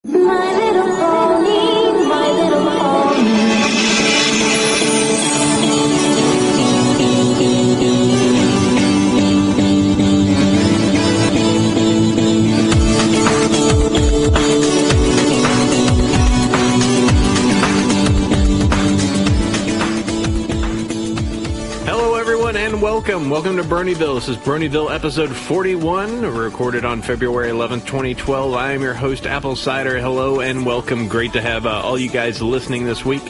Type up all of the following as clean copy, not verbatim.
My little pony, my little pony. Hello everyone and welcome to Bronyville. This is Bronyville episode 41, recorded on February 11th, 2012. I am your host, Apple Cider. Hello and welcome. Great to have all you guys listening this week.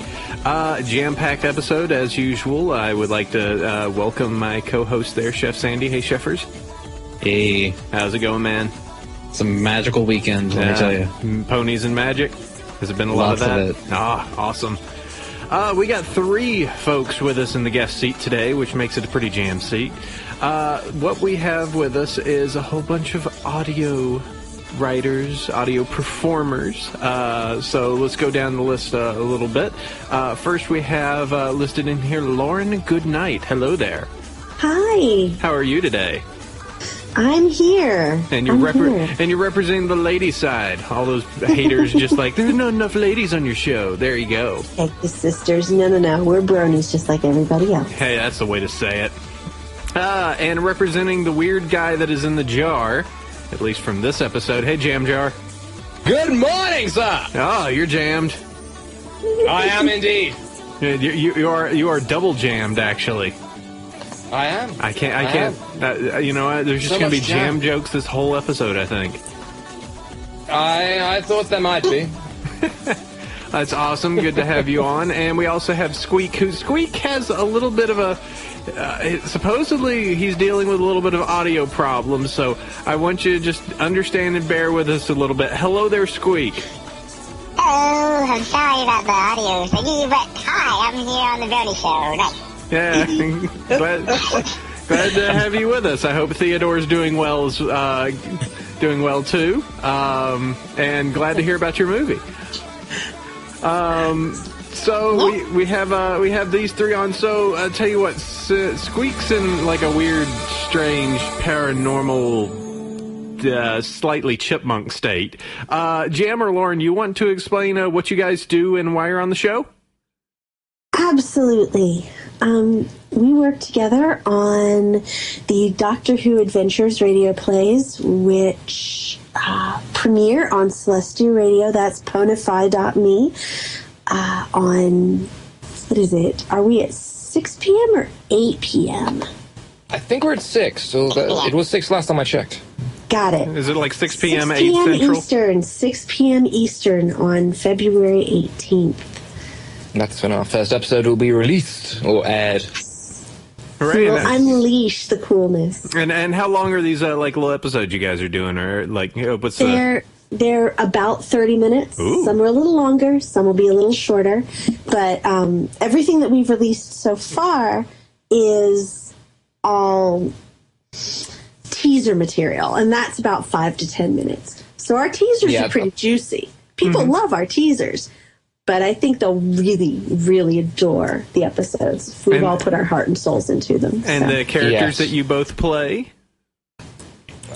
Jam-packed episode as usual. I would like to welcome my co-host there, Chef Sandy. Hey, Chefers. Hey. How's it going, man? It's a magical weekend, let me tell you. Ponies and magic? Has it been a lot Lots of that? of it. Awesome. We got three folks with us in the guest seat today, which makes it a pretty jam seat. What we have with us is a whole bunch of audio writers, audio performers. So let's go down the list a little bit. First, we have listed in here Lauren Goodnight. Hello there. Hi. How are you today? I'm here. And you're representing the lady side. All those haters just like, there's not enough ladies on your show. There you go. Heck, the sisters. No. We're bronies just like everybody else. Hey, that's the way to say it. And representing the weird guy that is in the jar, at least from this episode. Hey, Jam Jar. Good morning, sir. Oh, you're jammed. I am indeed. You are double jammed, actually. I am. I can't. You know what? There's just So going to be much jam jokes this whole episode, I think. I thought there might be. That's awesome. Good to have you on. And we also have Squeak, who Squeak has a little bit of a... supposedly, he's dealing with a little bit of audio problems, so I want you to just understand and bear with us a little bit. Hello there, Squeak. Oh, I'm sorry about the audio thingy, but hi, I'm here on the Brony show. Nice. Yeah, glad to have you with us. I hope Theodore's doing well too, and glad to hear about your movie. So we have these three on. So tell you what, Squeak's in like a weird, strange, paranormal, slightly chipmunk state. Jam or Lauren, you want to explain what you guys do and why you're on the show? Absolutely. We work together on the Doctor Who Adventures radio plays, which premiere on Celestia Radio. That's ponify.me. On, what is it? Are we at 6 p.m. or 8 p.m.? I think we're at 6. So it was 6 last time I checked. Got it. Is it like 6 p.m., 6 8 p.m. Central? Eastern, 6 p.m. Eastern on February 18th. That's when our first episode will be released or aired. Hooray, We'll that's- unleash the coolness. And how long are these like little episodes you guys are doing, or like what's They're about 30 minutes. Ooh. Some are a little longer, some will be a little shorter. But everything that we've released so far is all teaser material, and that's about 5 to 10 minutes. So our teasers are pretty juicy. People love our teasers. But I think they'll really, really adore the episodes. We've all put our heart and souls into them. And so. the characters Yes. that you both play?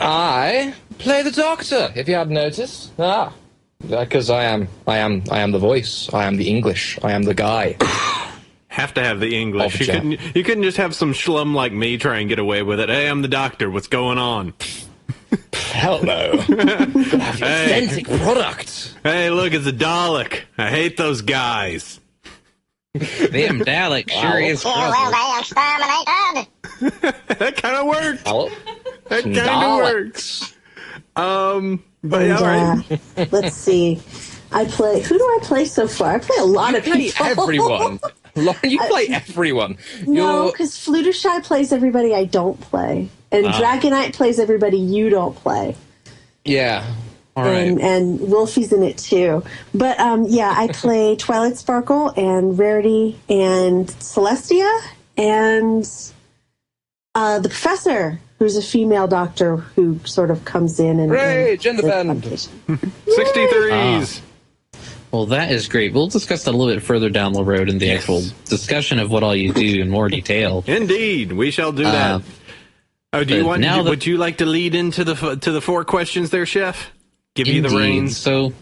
I play the Doctor, if you hadn't noticed. Because I am the voice. I am the English. I am the guy. Have to have the English. Oh, You couldn't just have some schlum like me try and get away with it. Hey, I'm the Doctor. What's going on? Hell no. Gotta have the authentic product. Hey, look, it's a Dalek. I hate those guys. Damn Dalek sure is Here trouble. will they exterminated. That kind of worked. Hello? That kind of Daleks. works. But And, all right. let's see. Who do I play so far? I play a lot of Play people. everyone. Lauren, you play everyone. No, because Fluttershy plays everybody I don't play. And Dragonite plays everybody you don't play. Yeah. All right. And Wolfie's in it too. But I play Twilight Sparkle and Rarity and Celestia and the Professor, who's a female doctor who sort of comes in and... Hooray, gender bend. 63s. Well, that is great. We'll discuss that a little bit further down the road in the actual discussion of what all you do in more detail. Indeed, we shall do that. Would you like to lead into the 4 questions there, Chef? Give you the Indeed. reins. So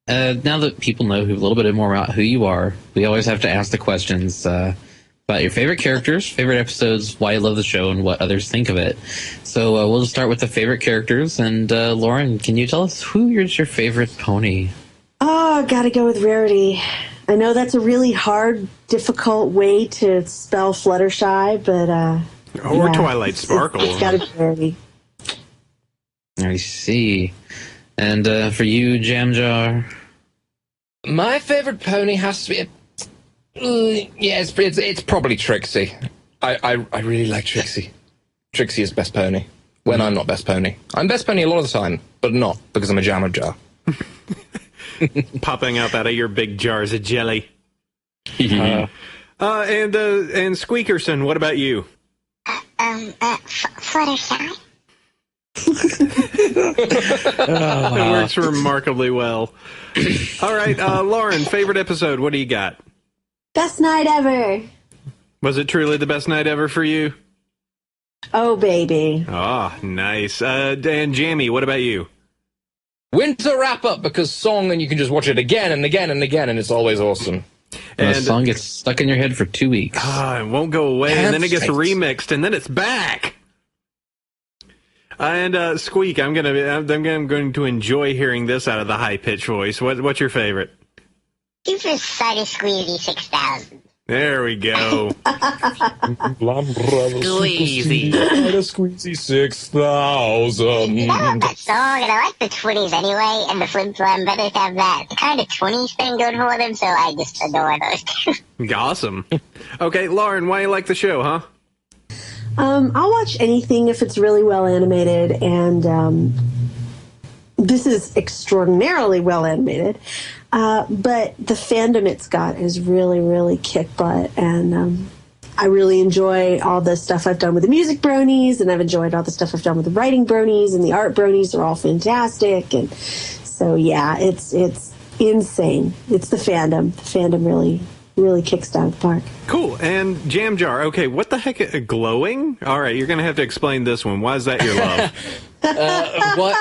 Now that people know a little bit more about who you are, we always have to ask the questions about your favorite characters, favorite episodes, why you love the show, and what others think of it. So we'll just start with the favorite characters. And Lauren, can you tell us who is your favorite pony? Oh, gotta go with Rarity. I know that's a really hard, difficult way to spell Fluttershy, but or Twilight Sparkle. It's gotta be Rarity. I see. And for you, Jam Jar? My favorite pony has to be... it's probably Trixie. I really like Trixie. Trixie is best pony. When I'm not best pony. I'm best pony a lot of the time, but not because I'm a Jammer Jar. Popping up out of your big jars of jelly. And Squeakerson, what about you? Fluttershy. It works remarkably well. All right, Lauren, favorite episode, what do you got? Best night ever. Was it truly the best night ever for you? Oh, baby. Oh, nice. And Jamie, what about you? Winter wrap-up, because song, and you can just watch it again and again and again, and it's always awesome. And the song gets stuck in your head for 2 weeks. It won't go away, and then it gets remixed, and then it's back. And Squeak, I'm going to enjoy hearing this out of the high-pitched voice. What's your favorite? Super Cider-Squeedy 6000. There we go. Squeezy. Squeezy 6000. I love that song, and I like the 20s anyway, and the Flim-Flam Brothers have that kind of 20s thing going for them, so I just adore those two. Awesome. Okay, Lauren, why you like the show, huh? I'll watch anything if it's really well animated, and this is extraordinarily well animated. But the fandom it's got is really, really kick butt, and I really enjoy all the stuff I've done with the music bronies, and I've enjoyed all the stuff I've done with the writing bronies, and the art bronies are all fantastic, and so yeah, it's insane. It's the fandom. The fandom really kicks down the park. Cool. And Jam Jar, okay, what the heck? Glowing? All right, you're going to have to explain this one. Why is that your love? What?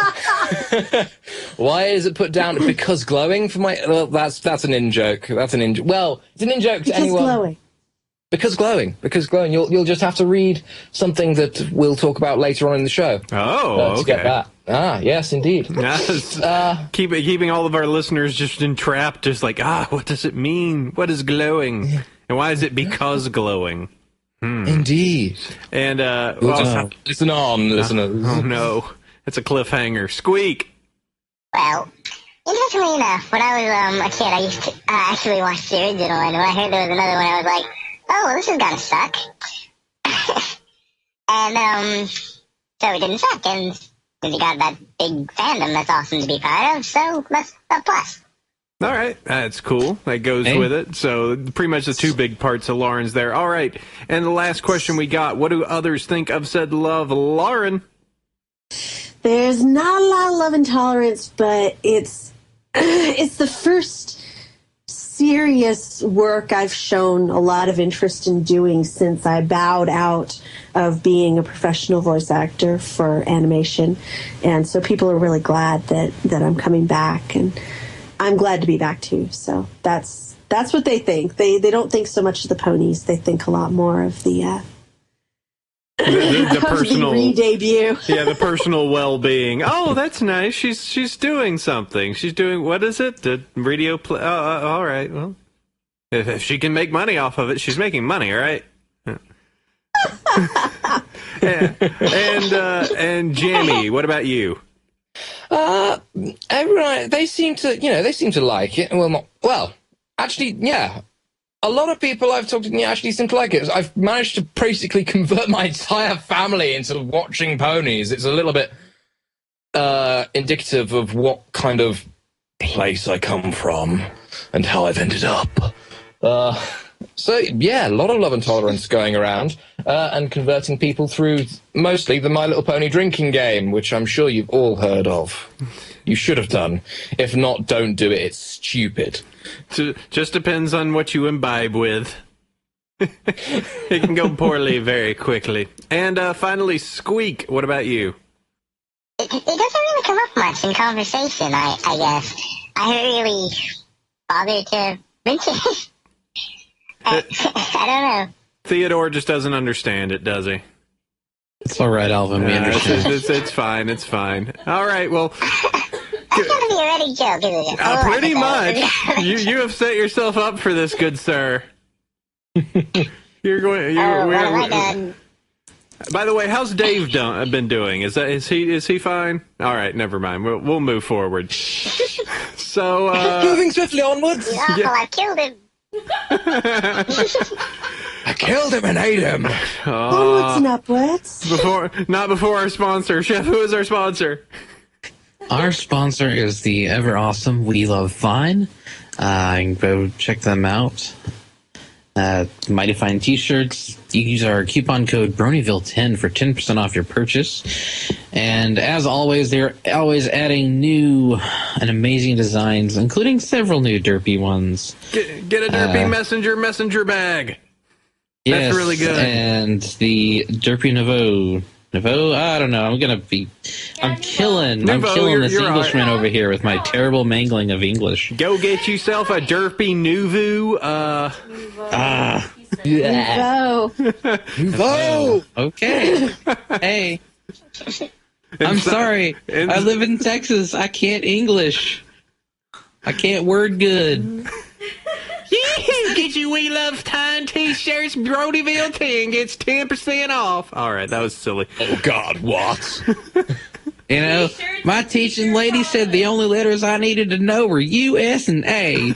Why is it put down? Because glowing for my... Well, that's an in-joke. Well, it's an in-joke to anyone. Glowing. Because glowing. You'll just have to read something that we'll talk about later on in the show. Oh, okay. To get that. Yes, indeed. Keeping all of our listeners just entrapped, just like, what does it mean? What is glowing? And why is it because glowing? Indeed. And, listen on, listeners. Oh, no. It's a cliffhanger. Squeak! Well, interestingly enough, when I was a kid, I used to actually watch the original, and when I heard there was another one, I was like, oh, well, this is gonna suck. And, so it didn't suck, and you got that big fandom that's awesome to be part of, so that's a plus. All right, that's cool. That goes with it. So pretty much the two big parts of Lauren's there. All right, and the last question we got, what do others think of said love? Lauren? There's not a lot of love and tolerance, but it's the first serious work I've shown a lot of interest in doing since I bowed out of being a professional voice actor for animation. And so people are really glad that I'm coming back, and I'm glad to be back too. So that's what they think. They don't think so much of the ponies. They think a lot more of the personal re-debut. Yeah, the personal well-being. Oh, that's nice. She's doing something. She's doing, what is it? The radio play. All right. Well, if she can make money off of it, she's making money, right? Yeah. And Jamie, what about you? Everyone, they seem to like it. Well, actually, yeah. A lot of people I've talked to actually seem to like it. I've managed to basically convert my entire family into watching ponies. It's a little bit indicative of what kind of place I come from and how I've ended up. So, yeah, a lot of love and tolerance going around, and converting people through mostly the My Little Pony drinking game, which I'm sure you've all heard of. You should have done. If not, don't do it. It's stupid. Just depends on what you imbibe with. It can go poorly very quickly. And finally, Squeak, what about you? It doesn't really come up much in conversation, I guess. I really bothered to mention it. I don't know. Theodore just doesn't understand it, does he? It's all right, Alvin. We understand. It's fine. It's fine. All right. Well, That's going to be a running joke, isn't it? pretty much. You have set yourself up for this, good sir. You're going. What have I done? By the way, how's Dave been doing? Is he fine? All right, never mind. We'll move forward. So Moving swiftly onwards. He's awful. I killed him. I killed him and ate him. Onwards and upwards. Not before our sponsor. Chef, who is our sponsor? Our sponsor is the ever awesome We Love Fine. You can go check them out. Mighty Fine t-shirts. You can use our coupon code Bronyville10 for 10% off your purchase. And as always, they're always adding new and amazing designs, including several new derpy ones. Get a derpy messenger bag. Yes, that's really good. And the derpy Nouveau, I don't know. I'm killing this Englishman over here with my terrible mangling of English. Go get yourself a derpy Nouveau. Nouveau. Okay. Hey. I'm sorry. I live in Texas. I can't English. I can't word good. Get you We Love Fine t-shirts. Bronyville 10 gets 10% off. All right, that was silly. Oh, God, what? You know, my teaching lady said the only letters I needed to know were U, S, and A.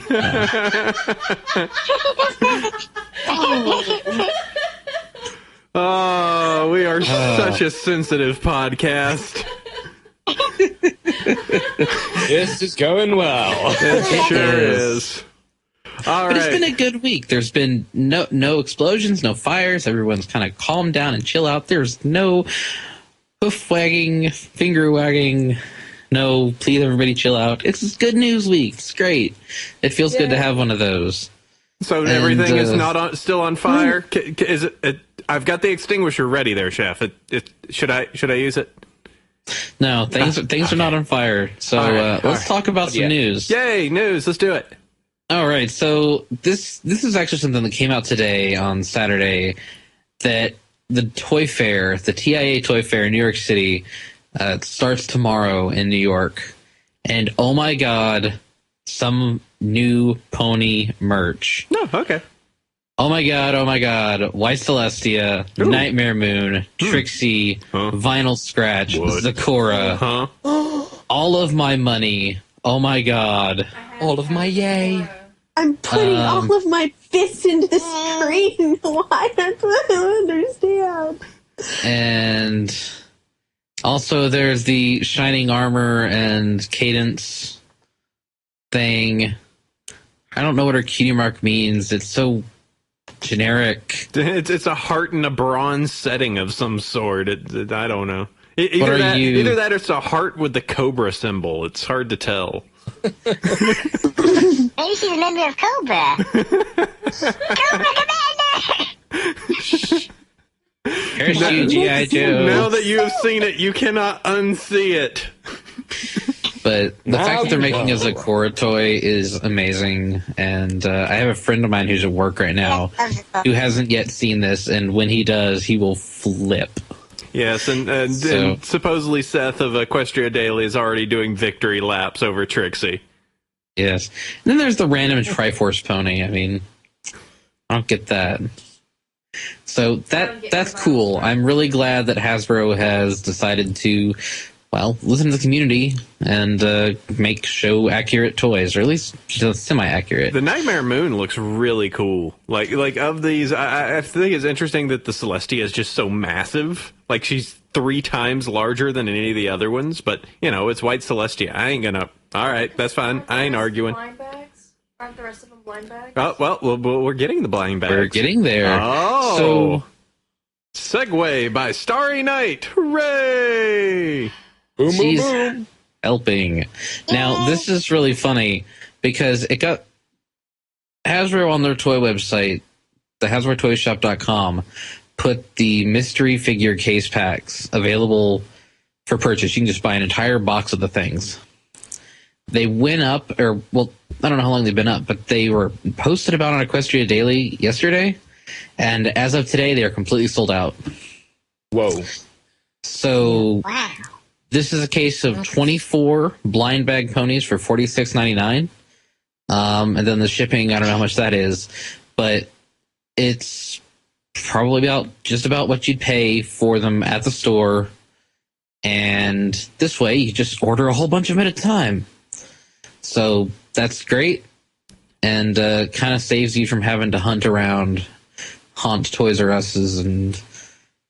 Oh, we are such a sensitive podcast. This is going well. It sure is. All right. But it's been a good week. There's been no explosions, no fires. Everyone's kind of calmed down and chill out. There's no hoof wagging, finger wagging. No, please everybody chill out. It's good news week. It's great. It feels good to have one of those. So everything is not still on fire. Is it? I've got the extinguisher ready there, Chef. Should I use it? No, things are not on fire. So let's talk about some news. Yay, news! Let's do it. All right, so this is actually something that came out today on Saturday, that the toy fair, the TIA Toy Fair in New York City, starts tomorrow in New York. And oh my God, some new pony merch. No, okay. Oh my God, White Celestia, Nightmare Moon, Trixie, Vinyl Scratch, Zakora, all of my money. Oh my God. All of my yay. I'm putting all of my fists into the screen. Why? I don't understand. And also there's the Shining Armor and Cadence thing. I don't know what her cutie mark means. It's so generic. It's a heart in a bronze setting of some sort. I don't know. Either that or it's a heart with the Cobra symbol. It's hard to tell. Maybe she's a member of Cobra. Cobra Commander! Here's you, G.I. Joe. Now that you have seen it, you cannot unsee it. But the fact that they're making a Zakora toy is amazing. And I have a friend of mine who's at work right now who hasn't yet seen this. And when he does, he will flip. Yes, and supposedly Seth of Equestria Daily is already doing victory laps over Trixie. Yes. And then there's the random Triforce pony. I mean, I don't get that. So that's cool. I'm really glad that Hasbro has decided to, listen to the community and make show-accurate toys, or at least semi-accurate. The Nightmare Moon looks really cool. Like of these, I think it's interesting that the Celestia is just so massive. Like, she's 3 times larger than any of the other ones, but, it's White Celestia. I ain't gonna... All right, that's fine. I ain't arguing. Blind bags? Aren't the rest of them blind bags? Oh, well, we're getting the blind bags. We're getting there. Oh! Segue by Starry Night. Hooray! Boom, She's boom, boom. helping. Now, this is really funny because it got Hasbro on their toy website, the HasbroToyShop.com, put the mystery figure case packs available for purchase. You can just buy an entire box of the things. they went up, or well, I don't know how long they've been up, but they were posted about on Equestria Daily yesterday, and as of today, they are completely sold out. Whoa. So Wow. this is a case of 24 blind bag ponies for $46.99. And then the shipping, I don't know how much that is, but it's probably just about what you'd pay for them at the store. And this way, you just order a whole bunch of them at a time. So that's great, and kind of saves you from having to haunt Toys R Us's and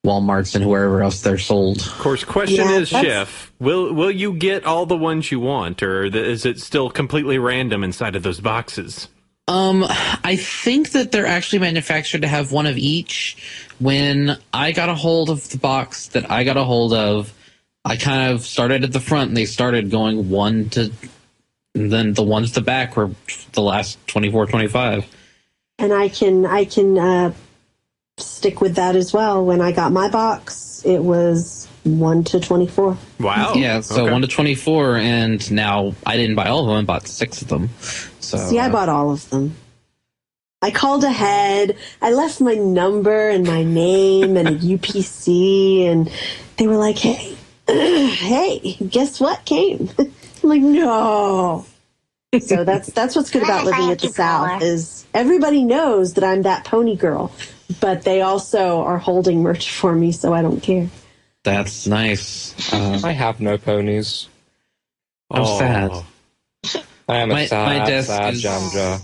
Walmart's and wherever else they're sold. Of course, question is, Chef, will you get all the ones you want, or is it still completely random inside of those boxes? I think that they're actually manufactured to have one of each. When I got a hold of the box that I got a hold of, I kind of started at the front, and they started going and then the ones at the back were the last 24, 25. And I can stick with that as well. When I got my box, it was 1 to 24. Wow. Yeah, so Okay. 1 to 24, and now I didn't buy all of them, I bought 6 of them. So, See, I bought all of them. I called ahead. I left my number and my name and a UPC, and they were like, hey, guess what came? I'm like, no. So that's what's good about living at the South is everybody knows that I'm that pony girl, but they also are holding merch for me, so I don't care. that's nice. I have no ponies. I'm sad. I am a My desk sad is- jam jar.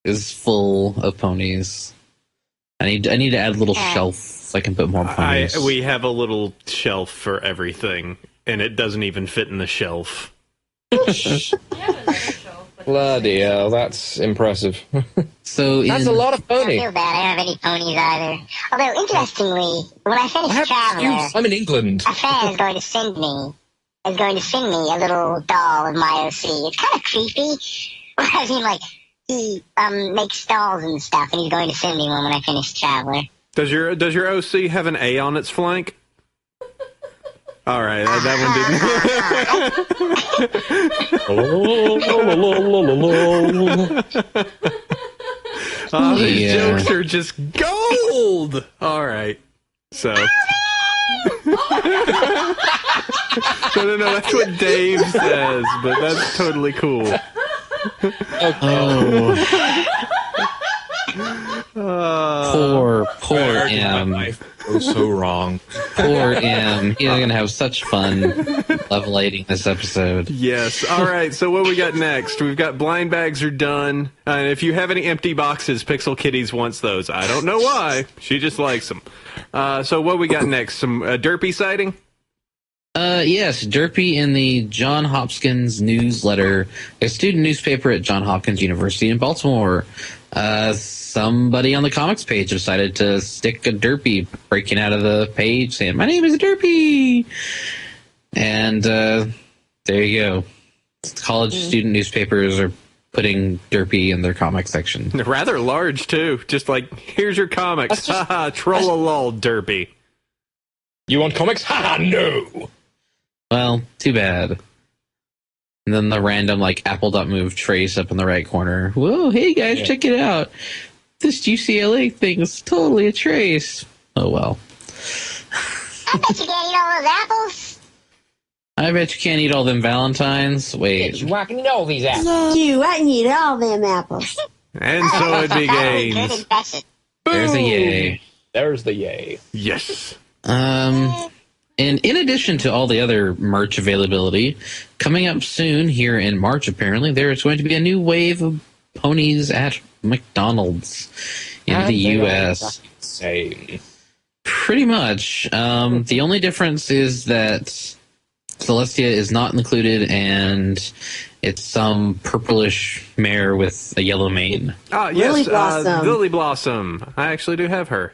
Is full of ponies. I need to add a little shelf so I can put more ponies. We have a little shelf for everything, and it doesn't even fit in the shelf. Bloody hell, that's impressive. So That's a lot of I pony. feel bad. I don't have any ponies either. Although, interestingly, when I I finish have Traveler, excuse. I'm in England. a fan is going to send me a little doll of my OC. It's kind of creepy. I mean, like, he makes dolls and stuff, and he's going to send me one when I finish Traveler. Does your OC have an A on its flank? All right, that one didn't. These Yeah. jokes are just gold. All right, so. No, that's what Dave says, but that's totally cool. Poor M. Oh, so wrong. Poor M. He's gonna have such fun levelating this episode. Yes. All right. So what we got next? We've got blind bags are done. And if you have any empty boxes, Pixel Kitties wants those. I don't know why. She just likes them. So what we got next? Some Derpy sighting? Yes, Derpy in the John Hopkins newsletter, a student newspaper at John Hopkins University in Baltimore. Somebody on the comics page decided to stick a Derpy breaking out of the page saying, "My name is Derpy!" And there you go. College student newspapers are putting Derpy in their comic section. Rather large, too. Just like, here's your comics. Haha, troll-a-lol, Derpy. You want comics? Ha! No. Well, too bad. And then the random, like, Apple.move trace up in the right corner. Whoa, hey guys, check it out. This UCLA thing is totally a trace. Oh, well. I bet you can't eat all those apples. I bet you can't eat all them Valentines. Wait. I can eat all these apples. You, I need all them apples. And so it Good begins. impression. There's a yay. There's the yay. Yes. And in addition to all the other merch availability, coming up soon here in March, apparently, there is going to be a new wave of ponies at McDonald's in the U.S. Same. Pretty much. The only difference is that Celestia is not included, and it's some purplish mare with a yellow mane. Ah, Lily yes, Blossom. Lily Blossom. I actually do have her.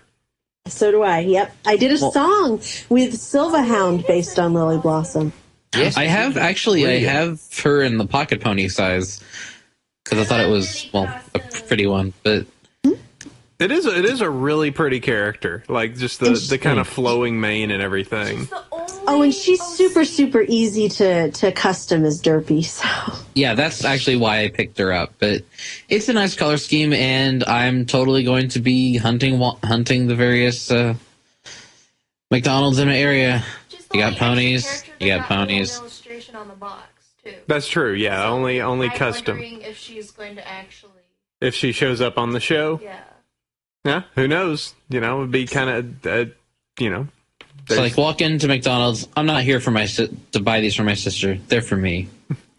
So do I. Yep. I did a song with Silverhound based on Lily Blossom. Yes, I have her in the pocket pony size because I thought it was, well, a pretty one, but It is a really pretty character. Like, just the kind of flowing mane and everything. She's the only Oh, and she's super easy to custom as Derpy. So Yeah, that's actually why I picked her up. But it's a nice color scheme, and I'm totally going to be hunting the various McDonald's in my area. Just You got only extra ponies. character You got that got a little ponies. illustration on the box too. That's true. Yeah, So only I'm custom. wondering if she's going to actually. If she shows up on the show, Yeah. who knows? It'd be kind of, So, like, walk into McDonald's. I'm not here for to buy these for my sister. They're for me.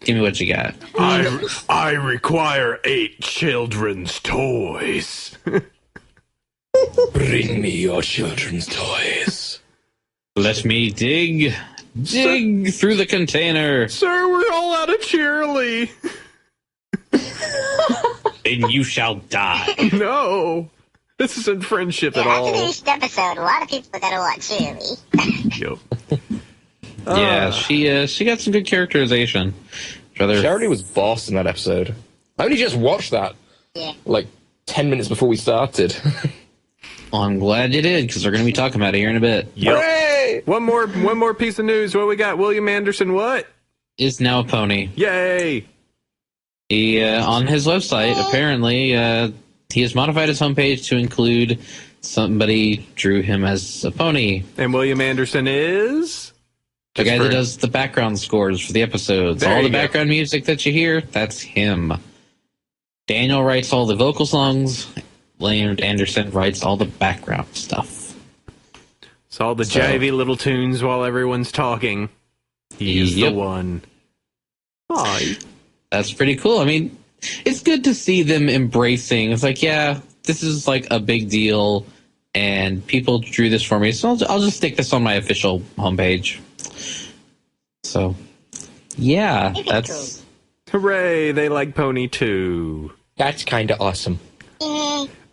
Give me what you got. I require 8 children's toys. Bring me your children's toys. Let me dig through the container, Sir, we're all out of cheerily. and you shall die. No, this isn't friendship at After all. this episode, a lot of people are going to watch Shirley. Yep. Yeah, she got some good characterization. Rather, Charity was boss in that episode. I only just watched that, Yeah. like, 10 minutes before we started. well, I'm glad you did, because we're going to be talking about it here in a bit. Hooray! One more piece of news. What we got? William Anderson. What? Is now a pony. Yay! He on his website apparently he has modified his homepage to include somebody drew him as a pony. And William Anderson is The guy that does the background scores for the episodes. There All the you go. background music that you hear, that's him. Daniel writes all the vocal songs. William Anderson writes all the background stuff. It's all the jivey little tunes while everyone's talking. He's the Yep. one. Aw, That's pretty cool. I mean, it's good to see them embracing. It's like, yeah, this is like a big deal, and people drew this for me, so I'll just stick this on my official homepage. So, yeah, that's hooray! They like Pony too. That's kind of awesome.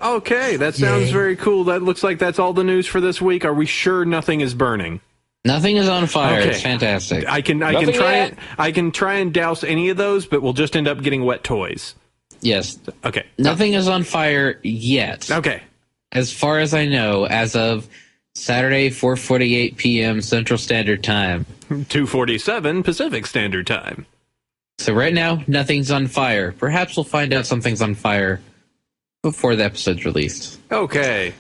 Okay, that sounds very cool. That looks like that's all the news for this week. Are we sure nothing is burning? nothing is on fire. Okay. It's fantastic. I can try and douse any of those, but we'll just end up getting wet toys. Yes, Okay. nothing is on fire yet. Okay. As far as I know, as of Saturday, 4:48 p.m. Central Standard Time. 2:47 Pacific Standard Time. So right now, nothing's on fire. Perhaps we'll find out something's on fire before the episode's released. Okay.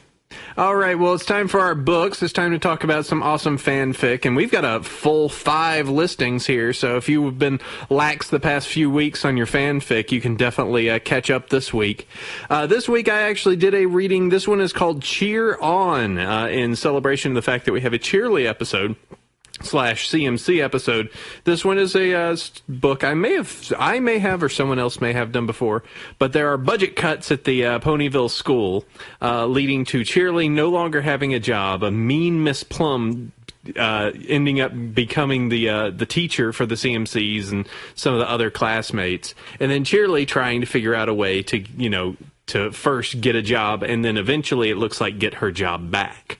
All right, well, it's time for our books. It's time to talk about some awesome fanfic, and we've got a full 5 listings here, so if you've been lax the past few weeks on your fanfic, you can definitely catch up this week. This week, I actually did a reading. This one is called Cheer On, in celebration of the fact that we have a Cheerly episode. /CMC episode. This one is a book I may have, or someone else may have done before, but there are budget cuts at the Ponyville school, leading to Cheerly no longer having a job, a mean Miss Plum ending up becoming the teacher for the CMCs and some of the other classmates, and then Cheerly trying to figure out a way to, to first get a job, and then eventually it looks like get her job back.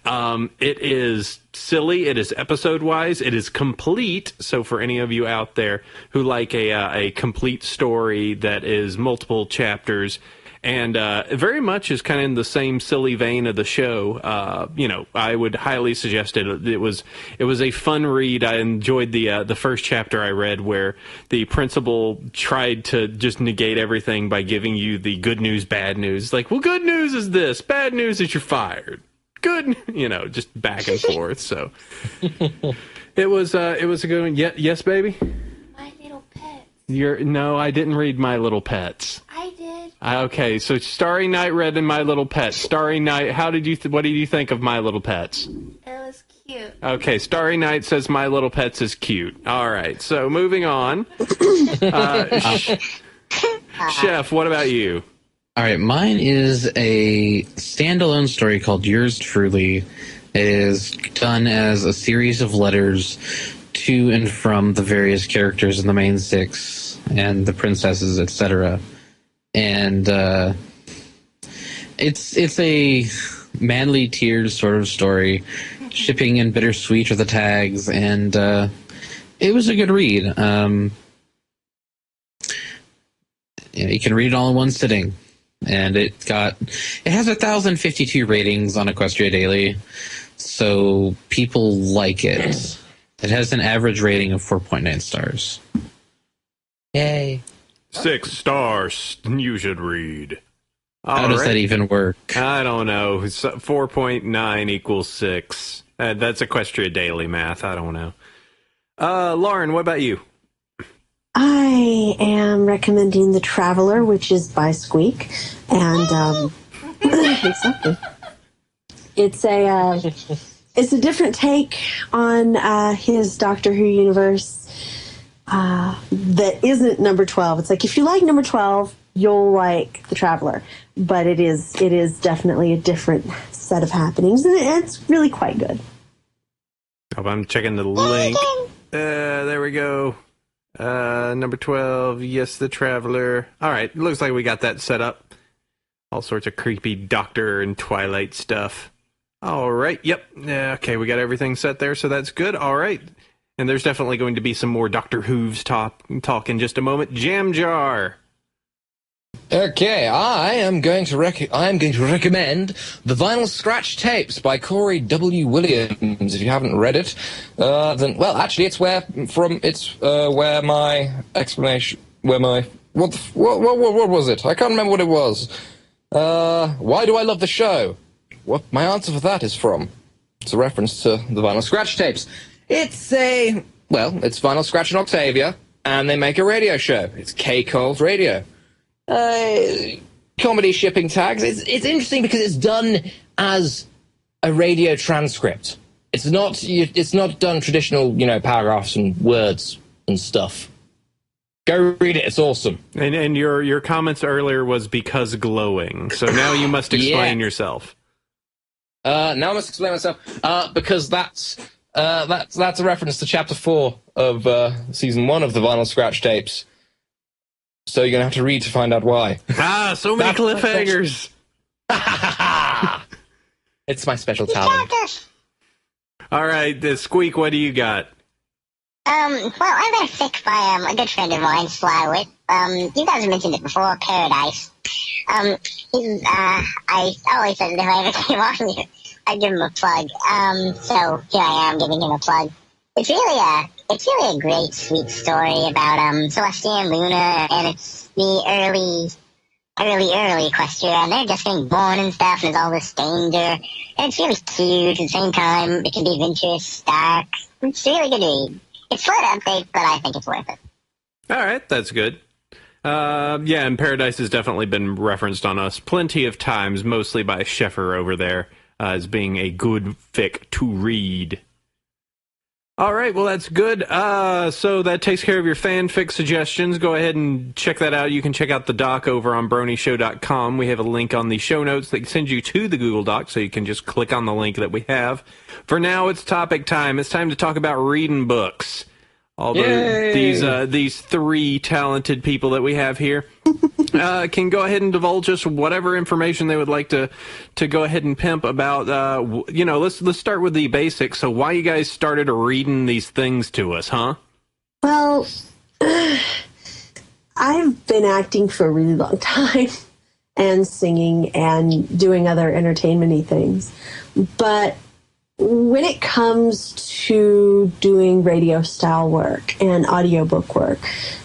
It is silly. It is episode-wise. It is complete. So for any of you out there who like a complete story that is multiple chapters and very much is kind of in the same silly vein of the show, I would highly suggest it. It was a fun read. I enjoyed the first chapter I read where the principal tried to just negate everything by giving you the good news, bad news. Like, well, good news is this. Bad news is you're fired. Good, just back and forth. So it was a good one. Yes, baby. My Little Pets. No, I didn't read My Little Pets. I did. Okay, so Starry Night read in My Little Pets. Starry Night, what did you think of My Little Pets? It was cute. Okay, Starry Night says My Little Pets is cute. All right, so moving on. Chef, what about you? All right, mine is a standalone story called Yours Truly. It is done as a series of letters to and from the various characters in the main 6 and the princesses, etc. And it's a manly tears sort of story. Shipping and bittersweet are the tags, and it was a good read. You can read it all in one sitting. And it has 1,052 ratings on Equestria Daily, so people like it. It has an average rating of 4.9 stars. Yay. 6 stars. You should read. How does that even work? I don't know. 4.9 equals 6. That's Equestria Daily math. I don't know. Lauren, what about you? I am recommending The Traveler, which is by Squeak. And exactly. It's a different take on his Doctor Who universe that isn't number 12. It's like, if you like number 12, you'll like The Traveler. But it is definitely a different set of happenings, and it's really quite good. Oh, I'm checking the link. There we go. Number 12, yes, The Traveler. All right, looks like we got that set up. All sorts of creepy Doctor and Twilight stuff. All right, yep. Okay, we got everything set there, so that's good. All right. And there's definitely going to be some more Doctor Who's talk in just a moment. Jam Jar. Okay, I am going to recommend The Vinyl Scratch Tapes by Corey W. Williams. If you haven't read it, then, well, actually, it's where my explanation, what was it? I can't remember what it was. Why do I love the show? What my answer for that is from. It's a reference to the Vinyl Scratch Tapes. It's Vinyl Scratch and Octavia, and they make a radio show. It's K. Cole's Radio. Comedy shipping tags. It's interesting because it's done as a radio transcript. It's not done traditional, paragraphs and words and stuff. Go read it. It's awesome. And your comments earlier was because glowing. So now you must explain yourself. Now I must explain myself. Because that's a reference to Chapter 4 of Season 1 of the Vinyl Scratch Tapes. So you're going to have to read to find out why. So many cliffhangers. It's my special talent. All right, Squeak, what do you got? Well, I've been picked by a good friend of mine, Slywit. You guys have mentioned it before, Paradise. I always said that if I ever came on here, I'd give him a plug. So here I am giving him a plug. It's really a great, sweet story about Celestia and Luna, and it's the early Equestria, and they're just getting born and stuff, and there's all this danger, and it's really cute. At the same time, it can be adventurous, dark. It's really good to read. It's slow to update, but I think it's worth it. All right, that's good. And Paradise has definitely been referenced on us plenty of times, mostly by Sheffer over there, as being a good fic to read. All right, well, that's good. So that takes care of your fanfic suggestions. Go ahead and check that out. You can check out the doc over on BronyShow.com. We have a link on the show notes that sends you to the Google Doc, so you can just click on the link that we have. For now, it's topic time. It's time to talk about reading books. Although these three talented people that we have here can go ahead and divulge us whatever information they would like to go ahead and pimp about. Let's start with the basics. So, why you guys started reading these things to us, huh? Well, I've been acting for a really long time and singing and doing other entertainment-y things, but when it comes to doing radio style work and audiobook work,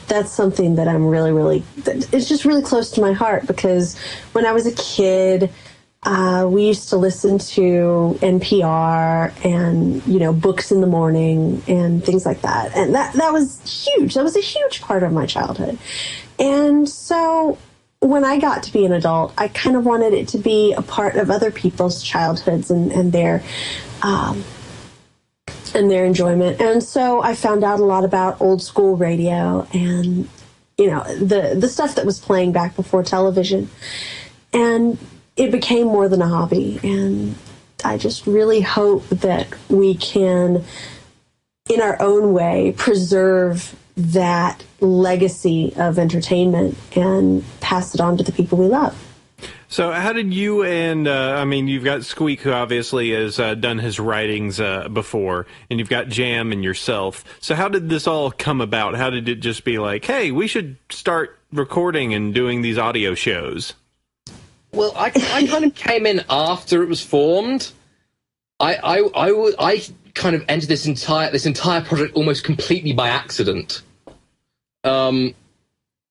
that's something that I'm it's just really close to my heart, because when I was a kid, we used to listen to NPR and, books in the morning and things like that. And that was huge. That was a huge part of my childhood. And so when I got to be an adult, I kind of wanted it to be a part of other people's childhoods and their enjoyment. And so I found out a lot about old school radio and, the stuff that was playing back before television. And it became more than a hobby. And I just really hope that we can, in our own way, preserve that legacy of entertainment and pass it on to the people we love. So how did you and, you've got Squeak, who obviously has done his writings before, and you've got Jam and yourself. So how did this all come about? How did it just be like, hey, we should start recording and doing these audio shows? Well, I kind of came in after it was formed. I kind of entered this entire project almost completely by accident. So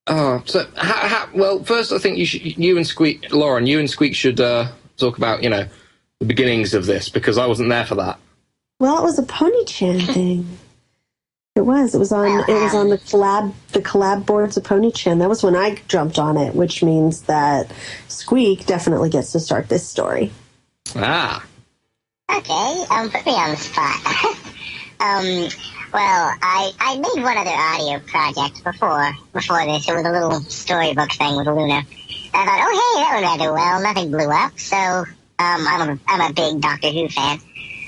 well, first I think you and Squeak should talk about the beginnings of this, because I wasn't there for that. Well, it was a Pony-chan thing. It was on the collab boards of Pony-chan. That was when I jumped on it, which means that Squeak definitely gets to start this story. Ah. Okay, put me on the spot. Well, I made one other audio project before this. It was a little storybook thing with Luna. I thought, oh hey, that went rather well. Nothing blew up, so I'm a big Doctor Who fan.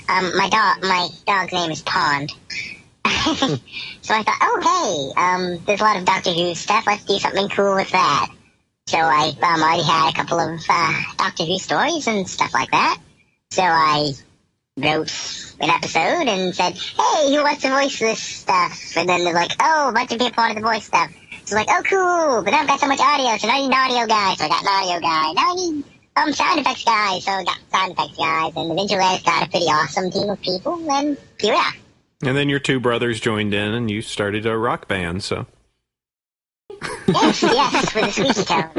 My dog's name is Pond. So I thought, oh hey, there's a lot of Doctor Who stuff. Let's do something cool with that. So I already had a couple of Doctor Who stories and stuff like that. So I wrote an episode and said, hey, who wants to voice this stuff? And then they're like, oh, a bunch of people wanted to voice stuff. So like, oh, cool, but now I've got so much audio, so now I need an audio guy. So I got an audio guy. Now I need sound effects guy, so I got sound effects guys. And eventually I got a pretty awesome team of people, and here we are. And then your two brothers joined in, and you started a rock band, so... Yes, with a squeaky tone.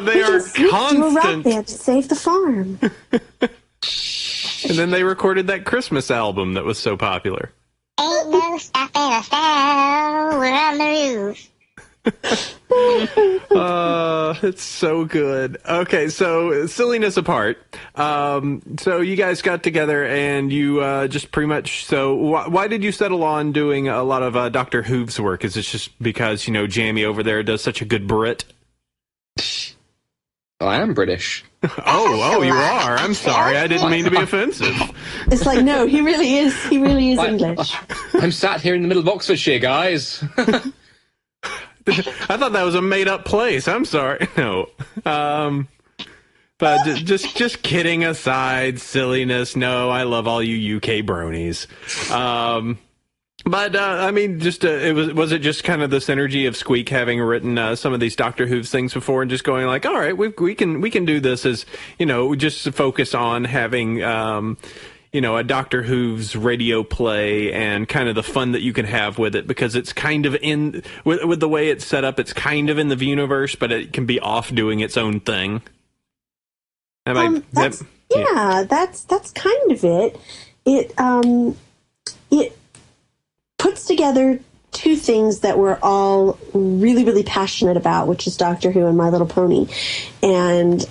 They are constant. To a rock band to save the farm. And then they recorded that Christmas album that was so popular. Ain't no stopping us now. We're on the roof. It's so good. Okay, so silliness apart. So you guys got together and you just pretty much. So why did you settle on doing a lot of Dr. Who's work? Is it just because Jamie over there does such a good Brit? Oh, I am British. Oh, you are. I'm sorry. I didn't mean to be offensive. It's like, no, he really is. He really is English. I'm sat here in the middle of Oxfordshire, guys. I thought that was a made-up place. I'm sorry. No. But just kidding aside, silliness. No, I love all you UK bronies. But I mean, just was it just kind of the synergy of Squeak having written some of these Doctor Who things before, and just going like, all right, we can do this as just focus on having a Doctor Who's radio play and kind of the fun that you can have with it, because it's kind of with the way it's set up, it's kind of in the universe, but it can be off doing its own thing. That's kind of it. It puts together two things that we're all really, really passionate about, which is Doctor Who and My Little Pony. And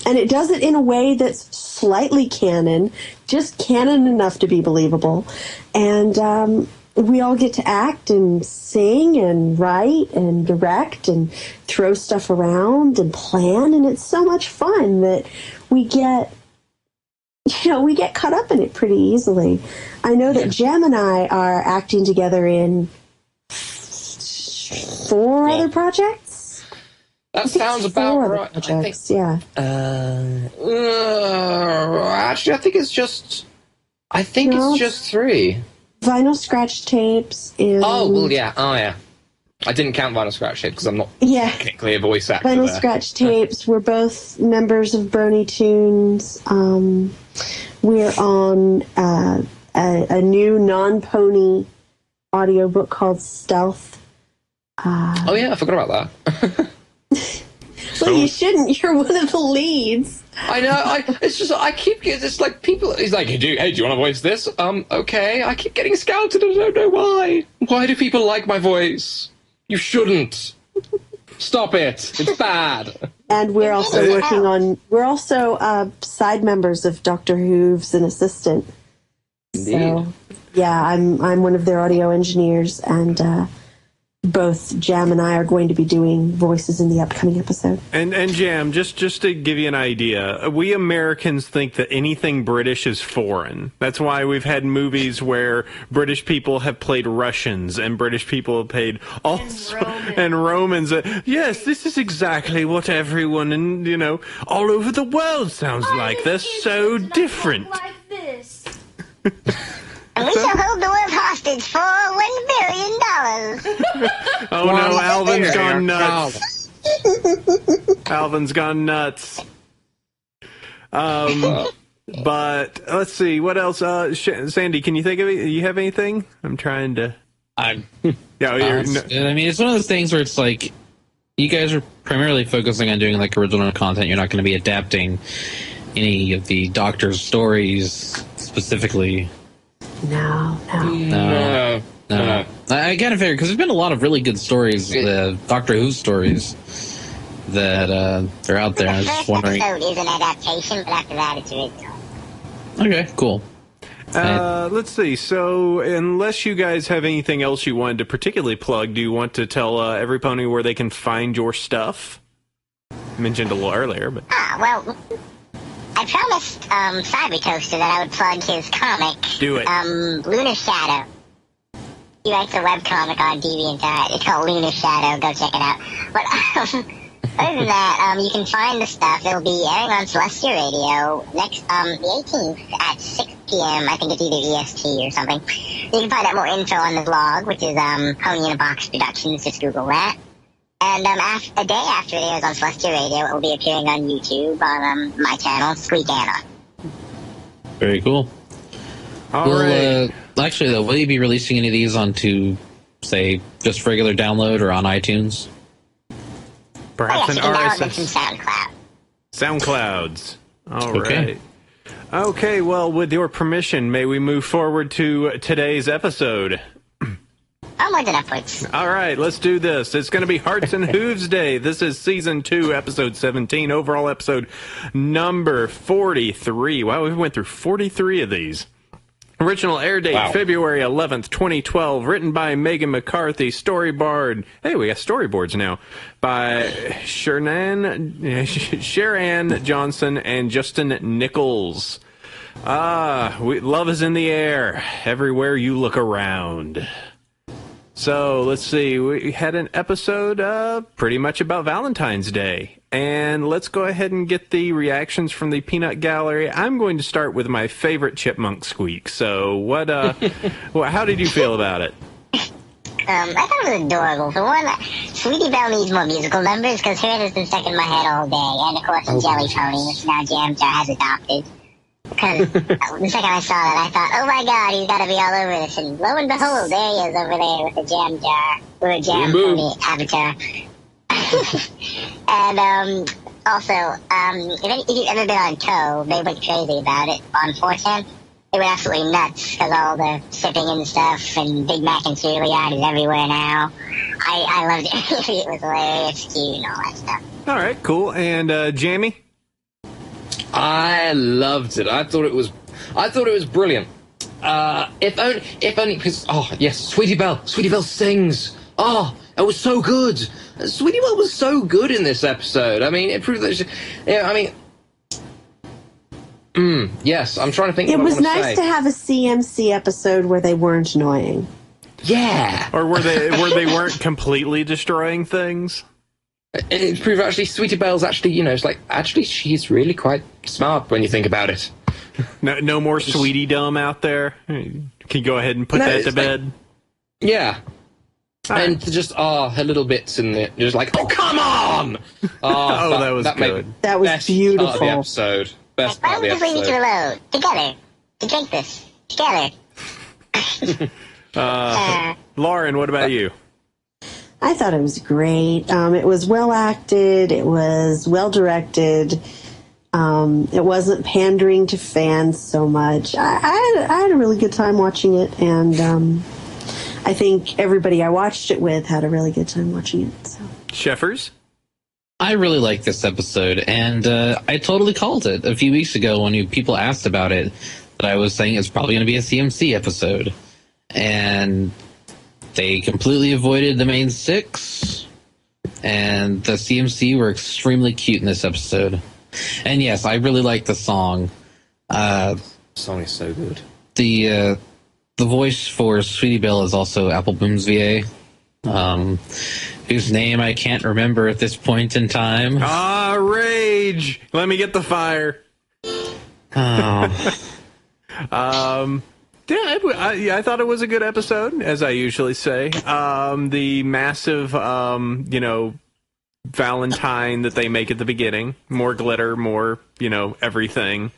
it does it in a way that's slightly canon, just canon enough to be believable. And we all get to act and sing and write and direct and throw stuff around and plan. And it's so much fun that we get caught up in it pretty easily. I know that Jem and I are acting together in 4 other projects. That sounds about right. Projects, yeah. Actually, I think it's just 3. Vinyl scratch tapes and... Oh, well, yeah. Oh, yeah. I didn't count vinyl scratch tapes because I'm not technically a voice actor. Vinyl scratch tapes. We're both members of Brony Tunes. We're on a new non-pony audiobook called Stealth. Oh, yeah, I forgot about that. Well, you shouldn't. You're one of the leads. I know. It's just I keep getting it's like people. He's like, hey, do you want to voice this? Okay. I keep getting scouted. I don't know why. Why do people like my voice? You shouldn't. Stop it. It's bad. And we're also working on. We're also side members of Doctor Who's an assistant. Indeed. So, yeah, I'm one of their audio engineers, and both Jam and I are going to be doing voices in the upcoming episode. And Jam, just to give you an idea, we Americans think that anything British is foreign. That's why we've had movies where British people have played Russians and British people have played and Romans. Yes, this is exactly what everyone all over the world sounds like. They're so different. Like this. And we shall hold the world hostage for $1 billion. Oh no, Alvin's gone nuts. Alvin's gone nuts. But let's see, what else? Sandy, can you think of it? You have anything? I'm trying to. I Yeah, mean, it's one of those things where it's like you guys are primarily focusing on doing like original content. You're not going to be adapting any of the Doctor's stories specifically. No. I kind of figured because there's been a lot of really good stories, the Doctor Who stories that are out there. I was just wondering. The first episode is an adaptation, but after that, it's original. Okay, cool. Let's see. So, unless you guys have anything else you wanted to particularly plug, do you want to tell every pony where they can find your stuff? I mentioned a little earlier, but Well, I promised Cyber Toaster that I would plug his comic. Do it. Lunar Shadow. He writes a webcomic on DeviantArt. It's called Lunar Shadow. Go check it out. But other than that, you can find the stuff. It'll be airing on Celestia Radio next the 18th at 6 p.m. I think it's either EST or something. You can find out more info on the blog, which is Pony in a Box Productions. Just Google that. And a day after it airs on Celestia Radio, it will be appearing on YouTube on my channel, Sweet Anna. Very cool. all right. Actually, though, will you be releasing any of these onto, say, just regular download or on iTunes? Perhaps yes, an you can download them from RSS. SoundClouds. All Okay. right. Okay, well, with your permission, may we move forward to today's episode? Onwards and upwards. All right, let's do this. It's going to be Hearts and Hooves Day. This is Season 2, Episode 17, overall episode number 43. Wow, we went through 43 of these. Original air date, February 11th, 2012. Written by Megan McCarthy. Storyboard. Hey, we got storyboards now. By Sharon Johnson and Justin Nichols. Love is in the air. Everywhere you look around. So, let's see. We had an episode pretty much about Valentine's Day. And let's go ahead and get the reactions from the Peanut Gallery. I'm going to start with my favorite chipmunk squeak. So, what, how did you feel about it? I thought it was adorable. For one, Sweetie Belle needs more musical numbers because her has been stuck in my head all day. And, of course, the Jelly Pony, which now Jam Jar has adopted. Because the second I saw that, I thought, oh my god, he's got to be all over this. And lo and behold, there he is over there with the Jam Jar, or a Jam Pony avatar. And also, if you've ever been on Toe, they went crazy about it on 4chan. They went absolutely nuts because all the sipping and stuff, and Big Mac and Cheerlead is everywhere now. I loved it. It was hilarious, cute, and all that stuff. All right, cool. And Jamie? I loved it. I thought it was brilliant. If only because Sweetie Belle sings. Oh, it was so good. Sweetie Belle was so good in this episode. I mean, it proved that yes, I'm trying to think. It what was I wanna nice say. to have a CMC episode where they weren't annoying. Yeah, Or were they weren't completely destroying things? it proved actually Sweetie Belle's actually, it's like actually she's really quite smart when you think about it. No more sweetie dumb out there? Can you go ahead and put that to bed? Yeah. Right. And just her little bits in it, just like, oh come on! Oh, that was good. That was best beautiful. Part of the episode. Best Why part of don't the we just leave each episode. other alone? Together. To drink this. Together. Lauren, what about you? I thought it was great. It was well acted. It was well directed. It wasn't pandering to fans so much. I had a really good time watching it, and I think everybody I watched it with had a really good time watching it. So. Sheffers? I really like this episode, and I totally called it a few weeks ago when people asked about it, that I was saying it's probably going to be a CMC episode. And they completely avoided the main six, and the CMC were extremely cute in this episode. And yes, I really like the song. The song is so good. The voice for Sweetie Belle is also Apple Boom's VA, whose name I can't remember at this point in time. Rage! Let me get the fire. Oh. Yeah, I thought it was a good episode, as I usually say. The massive, Valentine that they make at the beginning. More glitter, more, everything.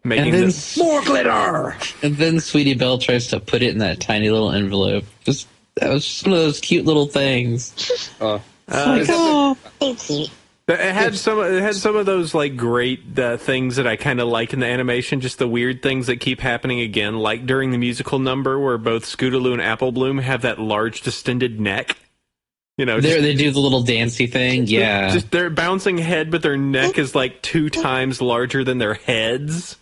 making And then this. More glitter! And then Sweetie Belle tries to put it in that tiny little envelope. That was just one of those cute little things. So cute. It had some of those like great things that I kind of like in the animation, just the weird things that keep happening again, like during the musical number where both Scootaloo and Apple Bloom have that large distended neck. You know, They do the little dancey thing, yeah. just their bouncing head, but their neck is like 2 times larger than their heads.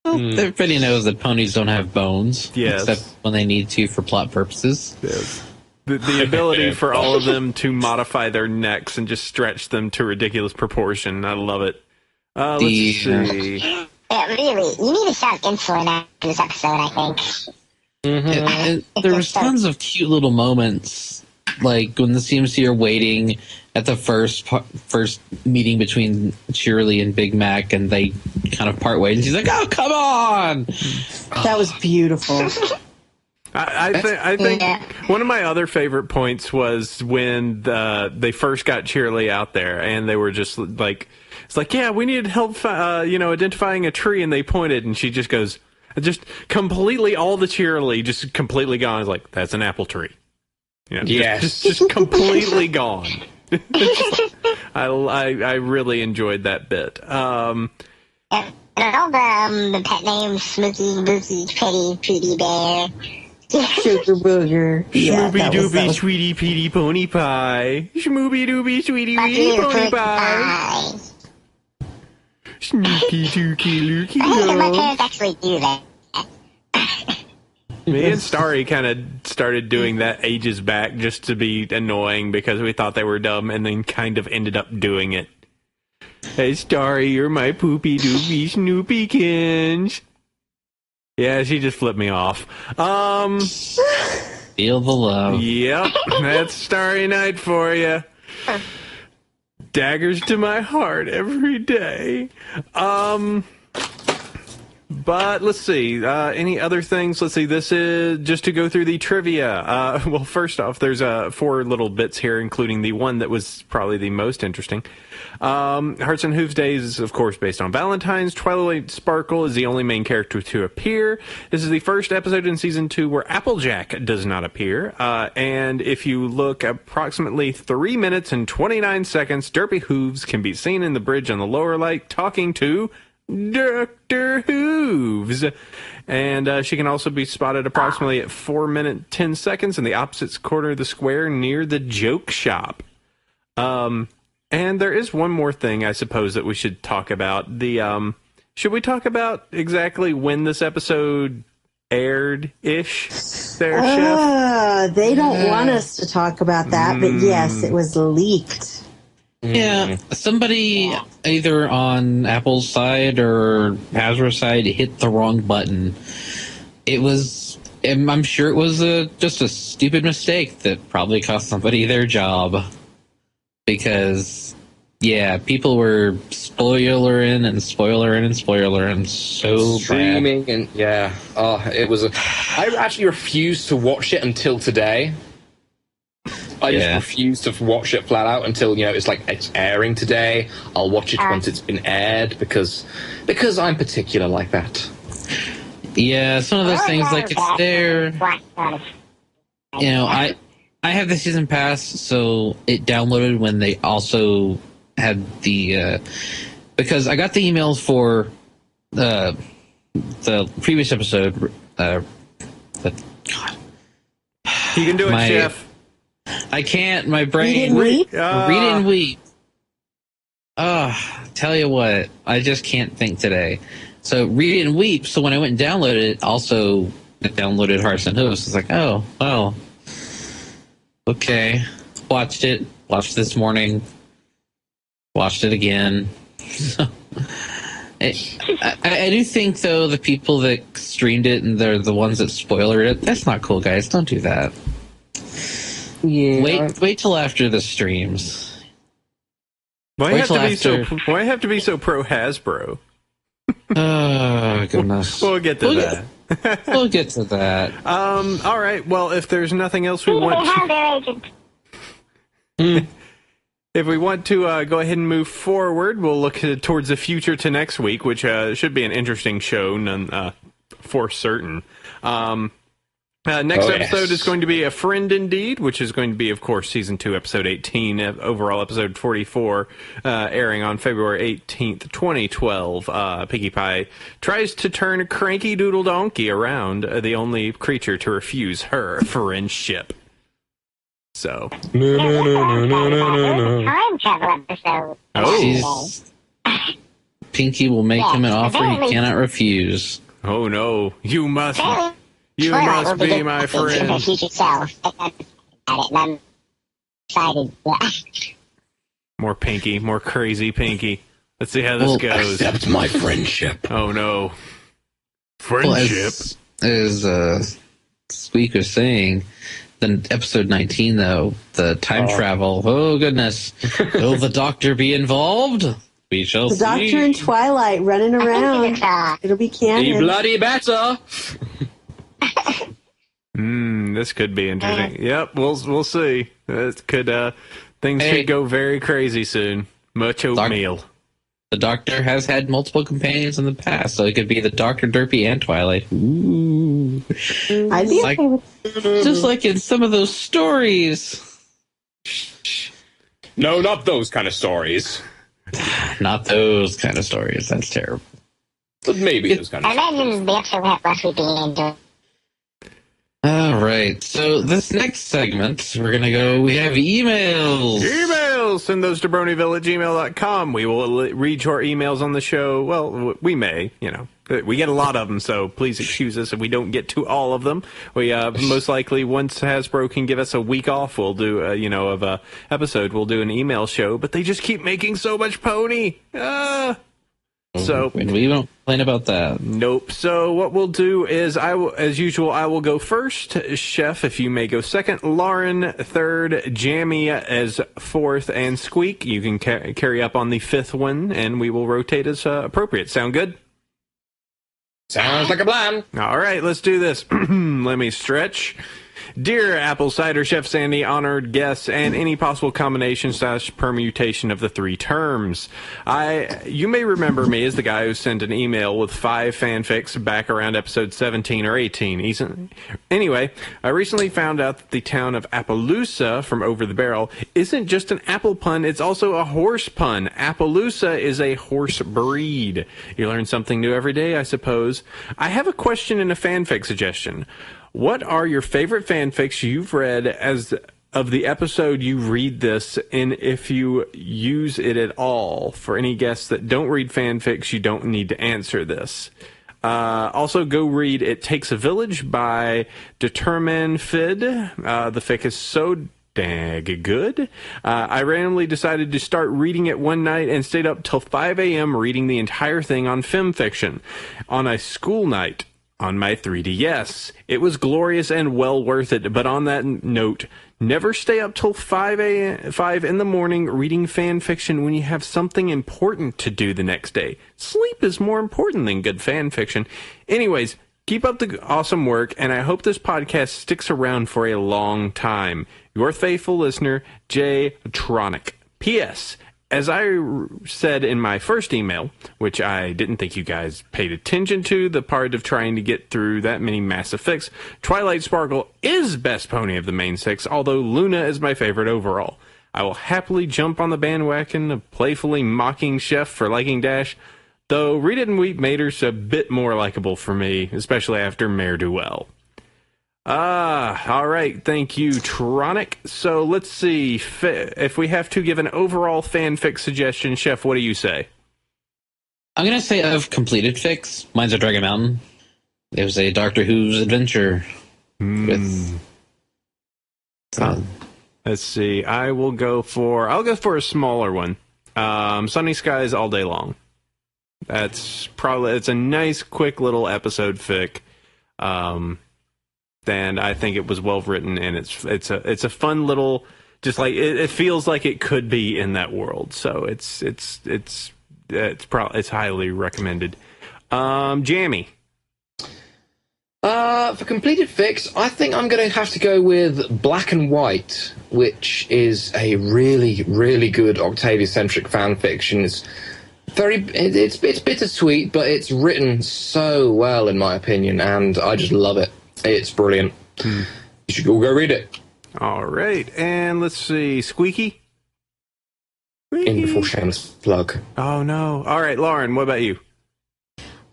Everybody knows that ponies don't have bones, Yes. except when they need to for plot purposes. Yes. The ability for all of them to modify their necks and just stretch them to ridiculous proportion. I love it. Let's see. Yeah, really. You need a shot of insulin after this episode, I think. And there was tons of cute little moments, like when the CMC are waiting at the first meeting between Shirley and Big Mac, and they kind of part ways, and she's like, "Oh, come on!" That was beautiful. I think one of my other favorite points was when they first got Shirley out there, and they were just like, it's like, yeah, we needed help, identifying a tree, and they pointed, and she just goes, just completely, all the Shirley just completely gone. It's like, that's an apple tree. You know, just completely gone. I really enjoyed that bit. And all the pet names, Smokey, Bookie, Pretty Bear. Sugar booger. Yeah, that Shmoopy-Doopy, was- Sweetie-Peedy, Pony Pie. Shmoopy-Doopy, Sweety-Weedy, Pony Pie. Sneaky-dooky, looky My go. parents actually do that. Me and Starry kind of started doing that ages back just to be annoying because we thought they were dumb, and then kind of ended up doing it. Hey, Starry, you're my poopy-doopy Snoopykins. Yeah, she just flipped me off. Feel the love. Yep, that's Starry Night for you. Daggers to my heart every day. But let's see, any other things? Let's see, this is just to go through the trivia. Well, first off, there's 4 little bits here, including the one that was probably the most interesting. Hearts and Hooves Day is, of course, based on Valentine's. Twilight Sparkle is the only main character to appear. This is the first episode in Season 2 where Applejack does not appear. And if you look approximately 3 minutes and 29 seconds, Derpy Hooves can be seen in the bridge on the lower light talking to Dr. Hooves. And she can also be spotted approximately at 4 minutes 10 seconds in the opposite corner of the square near the joke shop. And there is one more thing I suppose that we should talk about. The should we talk about exactly when this episode aired-ish there, Chef? They don't want us to talk about that, but yes, it was leaked. Yeah, somebody either on Apple's side or Hasbro's side hit the wrong button. It was, I'm sure it was just a stupid mistake that probably cost somebody their job. Because, yeah, people were spoilering so Streaming and it was I actually refused to watch it until today. I just refused to watch it flat out until it's like it's airing today. I'll watch it once it's been aired because I'm particular like that. Yeah, it's one of those things like it's there. I have the season pass, so it downloaded when they also had the because I got the emails for the previous episode. God, You can do it, Chef. I can't. My brain. Read and weep? Read and weep. Tell you what, I just can't think today. So read and weep. So when I went and downloaded it, also downloaded Hearts and Hooves. It's like, oh well. Okay, watched it this morning, watched it again. I do think, though, the people that streamed it and they're the ones that spoilered it, that's not cool, guys. Don't do that. Yeah. Wait till after the streams. Why have to be so pro Hasbro? Oh, goodness. We'll get to that. We'll get to that. All right. Well, if there's nothing else we want, If we want to go ahead and move forward, we'll look towards the future to next week, which should be an interesting show, for certain. Next episode is going to be A Friend Indeed, which is going to be, of course, Season 2, Episode 18, overall Episode 44, airing on February 18th, 2012. Pinkie Pie tries to turn Cranky Doodle Donkey around, the only creature to refuse her friendship. So. Time travel episode. Oh. Pinkie will make him an offer he cannot refuse. Oh, no. You must be my friend. Future self. I'm excited. More Pinkie, more crazy Pinkie. Let's see how this goes. Accept my friendship. Oh no. Friendship? Well, as Squeak was saying, then episode 19, though, the time travel. Oh, goodness. Will the Doctor be involved? We shall see. The Doctor and Twilight running around. It'll be canon. Be bloody better. This could be interesting. Yep, we'll see. It could things could go very crazy soon. Much oatmeal. The Doctor has had multiple companions in the past, so it could be the Doctor, Derpy, and Twilight. Ooh. I'd be okay with just like in some of those stories. No, not those kind of stories. Not those kind of stories. That's terrible. But maybe those kind of stories. I imagine the episode will have Buffy being into. All right, so this next segment, we have emails. Emails! Send those to bronyville@gmail.com. We will read your emails on the show. Well, we may, We get a lot of them, so please excuse us if we don't get to all of them. We most likely, once Hasbro can give us a week off, we'll do, of a episode, we'll do an email show, but they just keep making so much pony. So we won't complain about that. Nope. So what we'll do is, as usual, I will go first. Chef, if you may go second. Lauren third. Jammy as fourth, and Squeak, you can carry up on the fifth one, and we will rotate as appropriate. Sound good? Sounds like a plan. All right, let's do this. Let me stretch. Dear Apple Cider Chef Sandy, honored guests, and any possible combination / permutation of the three terms. You may remember me as the guy who sent an email with 5 fanfics back around episode 17 or 18. Anyway, I recently found out that the town of Appaloosa from Over the Barrel isn't just an apple pun, it's also a horse pun. Appaloosa is a horse breed. You learn something new every day, I suppose. I have a question and a fanfic suggestion. What are your favorite fanfics you've read as of the episode you read this, and if you use it at all? For any guests that don't read fanfics, you don't need to answer this. Also, go read It Takes a Village by Determine Fid. The fic is so dang good. I randomly decided to start reading it one night and stayed up till 5 a.m. reading the entire thing on FemFiction on a school night on my 3DS. It was glorious and well worth it, but on that note, never stay up till 5 in the morning reading fan fiction when you have something important to do the next day. Sleep is more important than good fan fiction. Anyways, keep up the awesome work, and I hope this podcast sticks around for a long time. Your faithful listener, J. Tronic. P.S. As I said in my first email, which I didn't think you guys paid attention to, the part of trying to get through that many massive fics, Twilight Sparkle is best pony of the main 6, although Luna is my favorite overall. I will happily jump on the bandwagon of playfully mocking Chef for liking Dash, though Read It and Weep made her a bit more likable for me, especially after Mare Duel. All right, thank you, Tronic. So let's see, if we have to give an overall fanfic suggestion, Chef, what do you say? I'm going to say I've completed fics. Mine's a Dragon Mountain. It was a Doctor Who's adventure with... Let's see, I'll go for a smaller one. Sunny Skies All Day Long. It's a nice, quick little episode fic. And I think it was well written, and it's a fun little, just like it feels like it could be in that world. So it's highly recommended. Jammy. For completed fix, I think I'm going to have to go with Black and White, which is a really, really good Octavia-centric fan fiction. It's bittersweet, but it's written so well, in my opinion, and I just love it. It's brilliant. You should all go read it. All right, and let's see, Squeaky? In before shameless plug. Oh, no. All right, Lauren, what about you?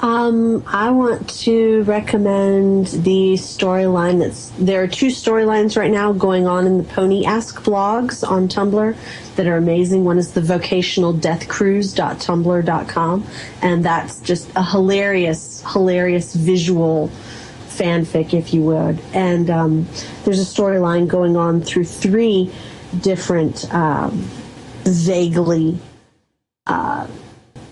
I want to recommend the storyline there are two storylines right now going on in the Pony Ask blogs on Tumblr that are amazing. One is the vocationaldeathcruise.tumblr.com, and that's just a hilarious visual fanfic, if you would. And there's a storyline going on through three different vaguely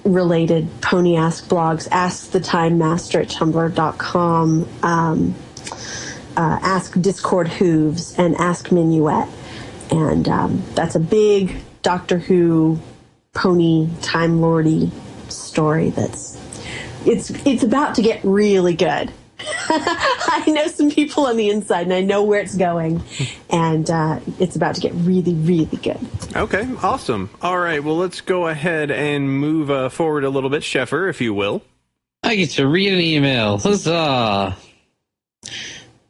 related Pony Ask blogs: Ask the Time Master at tumblr.com, Ask Discord Hooves, and Ask Minuet. And that's a big Doctor Who pony Time Lordy story it's about to get really good. I know some people on the inside, and I know where it's going, and it's about to get really, really good. Okay, awesome. All right, well, let's go ahead and move forward a little bit. Sheffer, if you will. I get to read an email. Huzzah!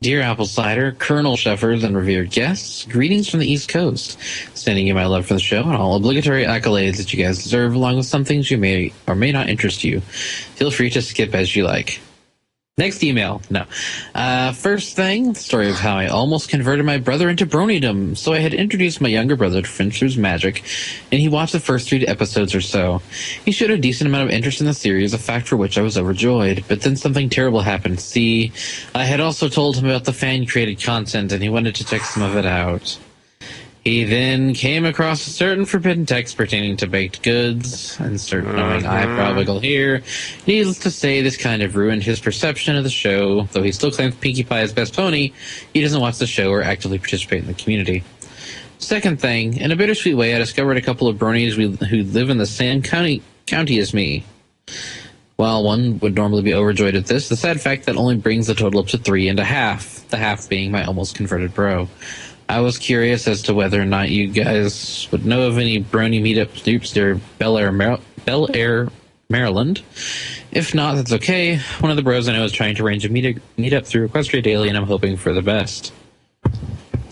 Dear Apple Cider, Colonel Sheffers, and revered guests, greetings from the East Coast. Sending you my love for the show and all obligatory accolades that you guys deserve, along with some things you may or may not interest you. Feel free to skip as you like. Next email. No. First thing, the story of how I almost converted my brother into Bronydom. So I had introduced my younger brother to Fincher's magic, and he watched the first 3 episodes or so. He showed a decent amount of interest in the series, a fact for which I was overjoyed. But then something terrible happened. See, I had also told him about the fan-created content, and he wanted to check some of it out. He then came across a certain forbidden text pertaining to baked goods, insert knowing eyebrow wiggle here. Needless to say, this kind of ruined his perception of the show. Though he still claims Pinkie Pie is best pony, he doesn't watch the show or actively participate in the community. Second thing, in a bittersweet way, I discovered a couple of bronies who live in the same county as me. While one would normally be overjoyed at this, the sad fact that only brings the total up to 3.5, the half being my almost converted bro. I was curious as to whether or not you guys would know of any brony meetups near Bel Air, Maryland. If not, that's okay. One of the bros I know is trying to arrange a meetup through Equestria Daily, and I'm hoping for the best.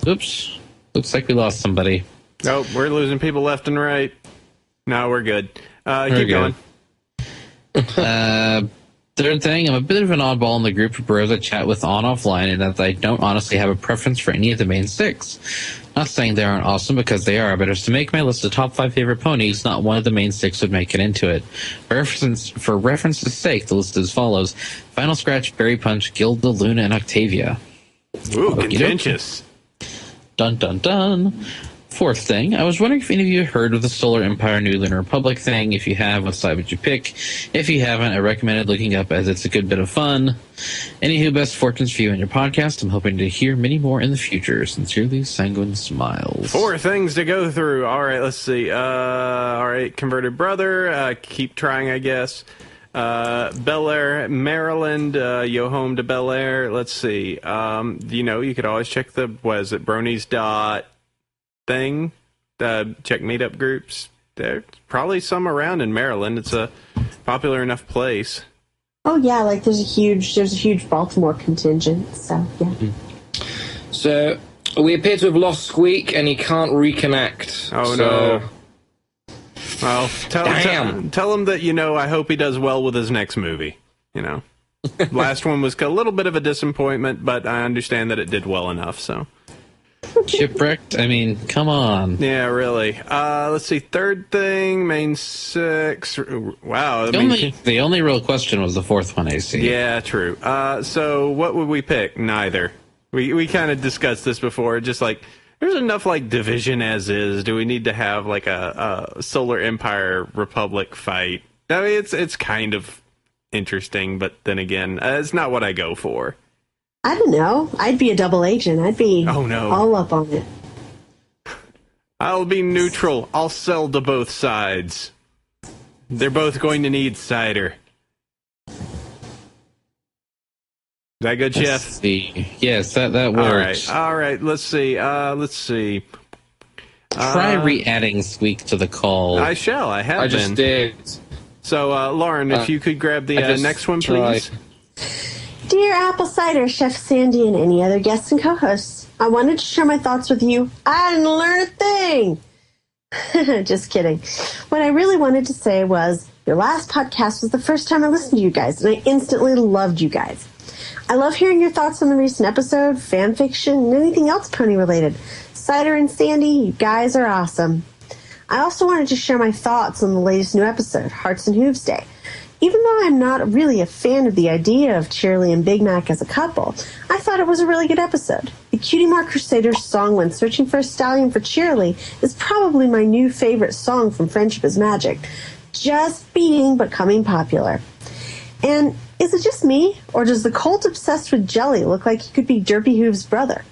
Oops. Looks like we lost somebody. Oh, we're losing people left and right. No, we're good. Keep going. Third thing, I'm a bit of an oddball in the group of bros I chat with offline, and that I don't honestly have a preference for any of the main 6. Not saying they aren't awesome, because they are, but as to make my list of top 5 favorite ponies, not one of the main 6 would make it into it. For reference's sake, the list is as follows: Final Scratch, Berry Punch, Gilda, Luna, and Octavia. Ooh, contentious. Dun dun dun. Fourth thing, I was wondering if any of you heard of the Solar Empire New Lunar Republic thing. If you have, what side would you pick? If you haven't, I recommended looking up, as it's a good bit of fun. Anywho, best fortunes for you and your podcast. I'm hoping to hear many more in the future. Sincerely, Sanguine Smiles. 4 things to go through. All right, let's see. All right, converted brother. Keep trying, I guess. Bel Air, Maryland. Yo home to Bel Air. Let's see. You could always check the, Brony's dot thing, check meetup groups. There's probably some around in Maryland. It's a popular enough place. Oh yeah, like there's a huge Baltimore contingent. So yeah. So we appear to have lost Squeak, and he can't reconnect. Oh no. Well, tell him that I hope he does well with his next movie. Last one was a little bit of a disappointment, but I understand that it did well enough. So. Shipwrecked? I mean, come on. Yeah, really. Let's see. Third thing, main 6. Wow. The only real question was the 4th one, AC. Yeah, true. So what would we pick? Neither. We kind of discussed this before. Just like, there's enough division as is. Do we need to have a Solar Empire Republic fight? I mean, it's kind of interesting, but then again, it's not what I go for. I don't know. I'd be a double agent. I'd be all up on it. I'll be neutral. I'll sell to both sides. They're both going to need cider. that good, Let's Chef? see. Yes, that works. All right. Let's see. Try re-adding Squeak to the call. I shall. I have I just been. did. So, Lauren, if you could grab the I just next one, tried. please. Dear Apple Cider, Chef Sandy, and any other guests and co-hosts, I wanted to share my thoughts with you. I didn't learn a thing. Just kidding. What I really wanted to say was, your last podcast was the first time I listened to you guys, and I instantly loved you guys. I love hearing your thoughts on the recent episode, fan fiction, and anything else pony related. Cider and Sandy, you guys are awesome. I also wanted to share my thoughts on the latest new episode, Hearts and Hooves Day. Even though I'm not really a fan of the idea of Cheerly and Big Mac as a couple, I thought it was a really good episode. The Cutie Mark Crusaders song when searching for a stallion for Cheerly is probably my new favorite song from Friendship is Magic. Just beating but coming popular. And is it just me, or does the cult obsessed with Jelly look like he could be Derpy Hooves' brother?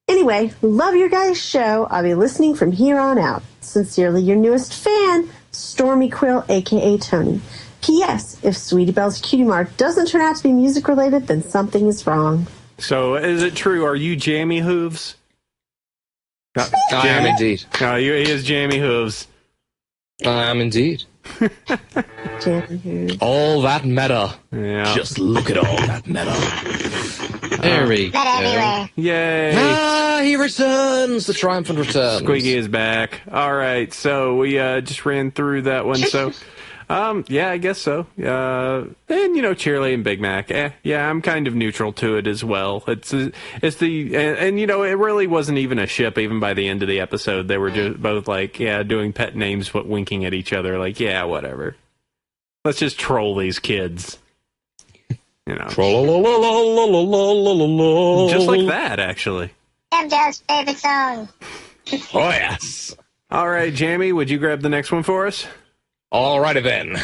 Anyway, love your guys' show. I'll be listening from here on out. Sincerely, your newest fan, Stormy Quill, a.k.a. Tony. P.S. If Sweetie Belle's Cutie Mark doesn't turn out to be music-related, then something is wrong. So, is it true? Are you Jammy Hooves? I am indeed. No, he is Jammy Hooves. I am indeed. Jammy Hooves. All that meta. Yeah. Just look at all that meta. There we Not go. everywhere. Yay. Ah, he returns. The triumphant return. Squeaky is back. All right, so we just ran through that one. So, yeah, I guess so. And Cheerly and Big Mac. Yeah, I'm kind of neutral to it as well. It's and it really wasn't even a ship. Even by the end of the episode, they were just both like, doing pet names, but winking at each other. Like, yeah, whatever. Let's just troll these kids. Just like that, actually. MJ's favorite song. Oh, yes. All right, Jamie, would you grab the next one for us? Alrighty then.